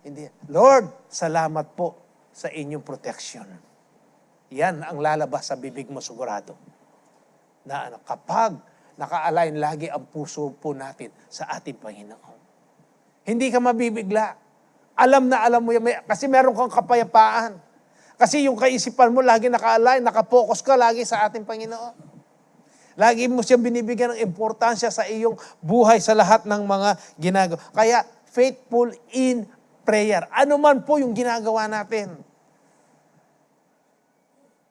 S2: Hindi. Lord, salamat po sa inyong protection. Yan ang lalabas sa bibig mo sigurado. Na kapag naka-align lagi ang puso po natin sa ating Panginoon. Hindi ka mabibigla. Alam na alam mo yan, kasi meron kang kapayapaan. Kasi yung kaisipan mo, lagi naka-align, naka-focus ka lagi sa ating Panginoon. Lagi mo siyang binibigyan ng importansya sa iyong buhay sa lahat ng mga ginagawa. Kaya, faithful in prayer. Ano man po yung ginagawa natin.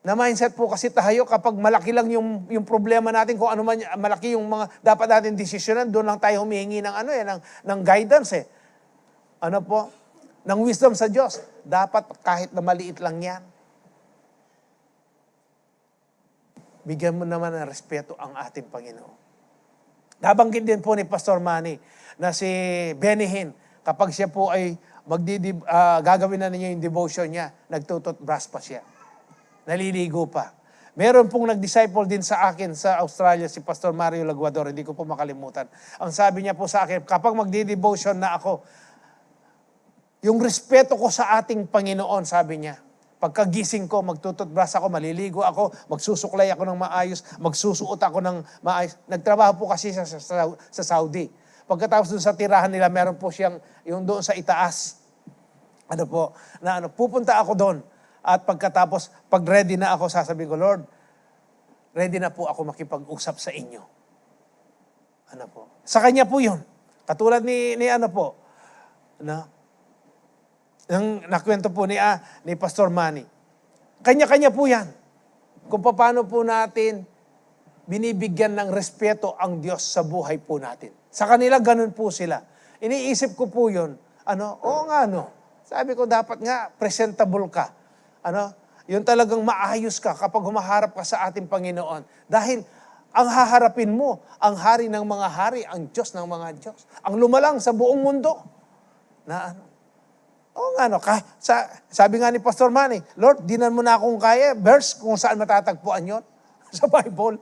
S2: Na mindset po kasi tayo, kapag malaki lang yung problema natin, kung ano man, malaki yung mga dapat natin desisyonan, doon lang tayo humihingi ng ng guidance Ano po? Ng wisdom sa Diyos. Dapat kahit na maliit lang yan. Bigyan mo naman ng respeto ang ating Panginoon. Nabanggit din po ni Pastor Manny na si Benny Hinn, kapag siya po ay gagawin na niya yung devotion niya, nagtututbrush pa siya. Naliligo pa. Meron pong nag-disciple din sa akin sa Australia, si Pastor Mario Laguador, hindi ko po makalimutan. Ang sabi niya po sa akin, kapag magdi-devotion na ako, yung respeto ko sa ating Panginoon, sabi niya, pagkagising ko, magtututbrush ako, maliligo ako, magsusuklay ako ng maayos, magsusuot ako ng maayos. Nagtrabaho po kasi sa Saudi. Pagkatapos doon sa tirahan nila, meron po siyang, yung doon sa itaas. Pupunta ako doon. At pagkatapos, pag ready na ako, sasabihin ko, Lord, ready na po ako makipag-usap sa inyo. Ano po? Sa Kanya po yun. Katulad ni ano po, na, ng nakwento po ni Pastor Manny. Kanya-kanya po yan. Kung paano po natin binibigyan ng respeto ang Diyos sa buhay po natin. Sa kanila, ganun po sila. Iniisip ko po yun. Oo nga, Sabi ko, dapat nga, presentable ka. Yung talagang maayos ka kapag humaharap ka sa ating Panginoon. Dahil, ang haharapin mo, ang hari ng mga hari, ang Diyos ng mga Diyos. Ang lumalang sa buong mundo. Oo nga, sabi nga ni Pastor Manny, Lord, di na mo na akong kaya, verse kung saan matatagpuan yon sa Bible.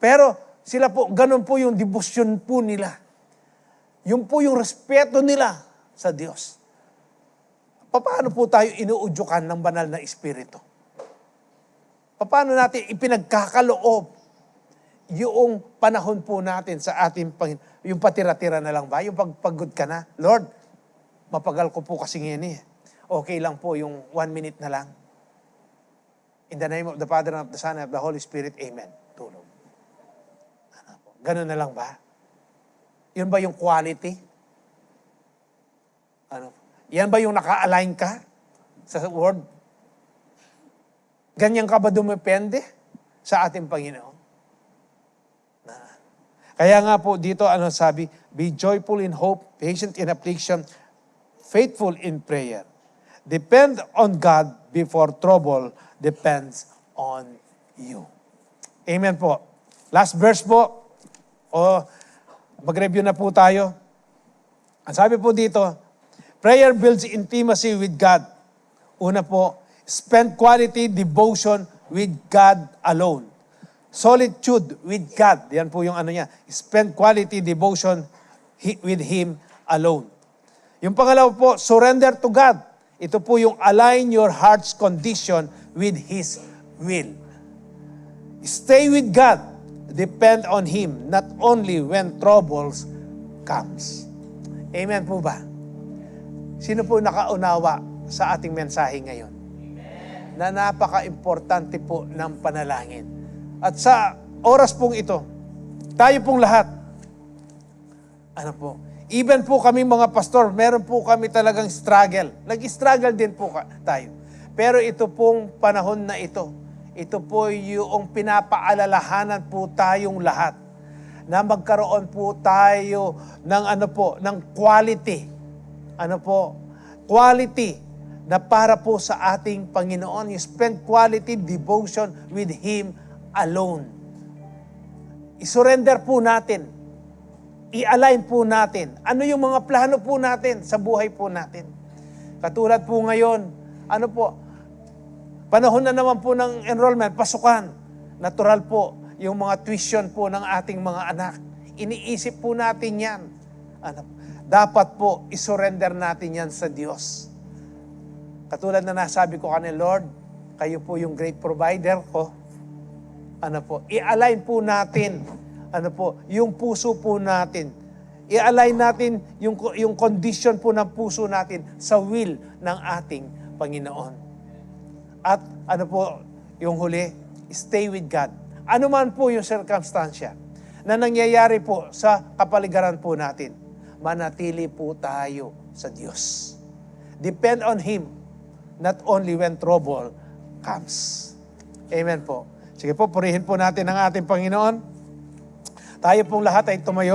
S2: Pero sila po, ganun po yung devotion po nila. Yun po yung respeto nila sa Diyos. Paano po tayo inuudyukan ng banal na Espiritu? Paano natin ipinagkakaloob yung panahon po natin sa ating Panginoon? Yung patira-tira na lang ba? Yung pagpagod ka na? Lord, mapagal ko po kasi ngayon Okay lang po yung 1 minute na lang. In the name of the Father, and of the Son, and of the Holy Spirit, Amen. Tulog. Ganun na lang ba? Yun ba yung quality? Yan ba yung naka-align ka sa Word? Ganyan ka ba dumepende sa ating Panginoon? Kaya nga po dito, sabi? Be joyful in hope, patient in affliction, faithful in prayer. Depend on God before trouble depends on you. Amen po. Last verse po. Mag-review na po tayo. Ang sabi po dito, prayer builds intimacy with God. Una po, spend quality devotion with God alone. Solitude with God. Yan po yung niya. Spend quality devotion with Him alone. Yung pangalawa po, surrender to God. Ito po yung align your heart's condition with His will. Stay with God. Depend on Him, not only when troubles comes. Amen po ba? Sino po nakaunawa sa ating mensahe ngayon? Amen. Na napaka-importante po ng panalangin. At sa oras pong ito, tayo pong lahat, even po kami mga pastor, meron po kami talagang struggle. Nag-struggle din po tayo. Pero ito pong panahon na ito po yung pinapaalalahanan po tayong lahat na magkaroon po tayo ng ng quality. Quality na para po sa ating Panginoon. You spend quality devotion with Him alone. I-surrender po natin. I-align po natin. Ano yung mga plano po natin sa buhay po natin? Katulad po ngayon, panahon na naman po ng enrollment, pasukan. Natural po, yung mga tuition po ng ating mga anak. Iniisip po natin yan. Dapat po, isurrender natin yan sa Diyos. Katulad na nasabi ko kanina, Lord, kayo po yung great provider ko. I-align po natin, yung puso po natin. I-align natin yung condition po ng puso natin sa will ng ating Panginoon. At yung huli, stay with God. Ano man po yung circumstansya na nangyayari po sa kapaligiran po natin, manatili po tayo sa Diyos. Depend on Him, not only when trouble comes. Amen po. Sige po, purihin po natin ang ating Panginoon. Tayo pong lahat ay tumayo.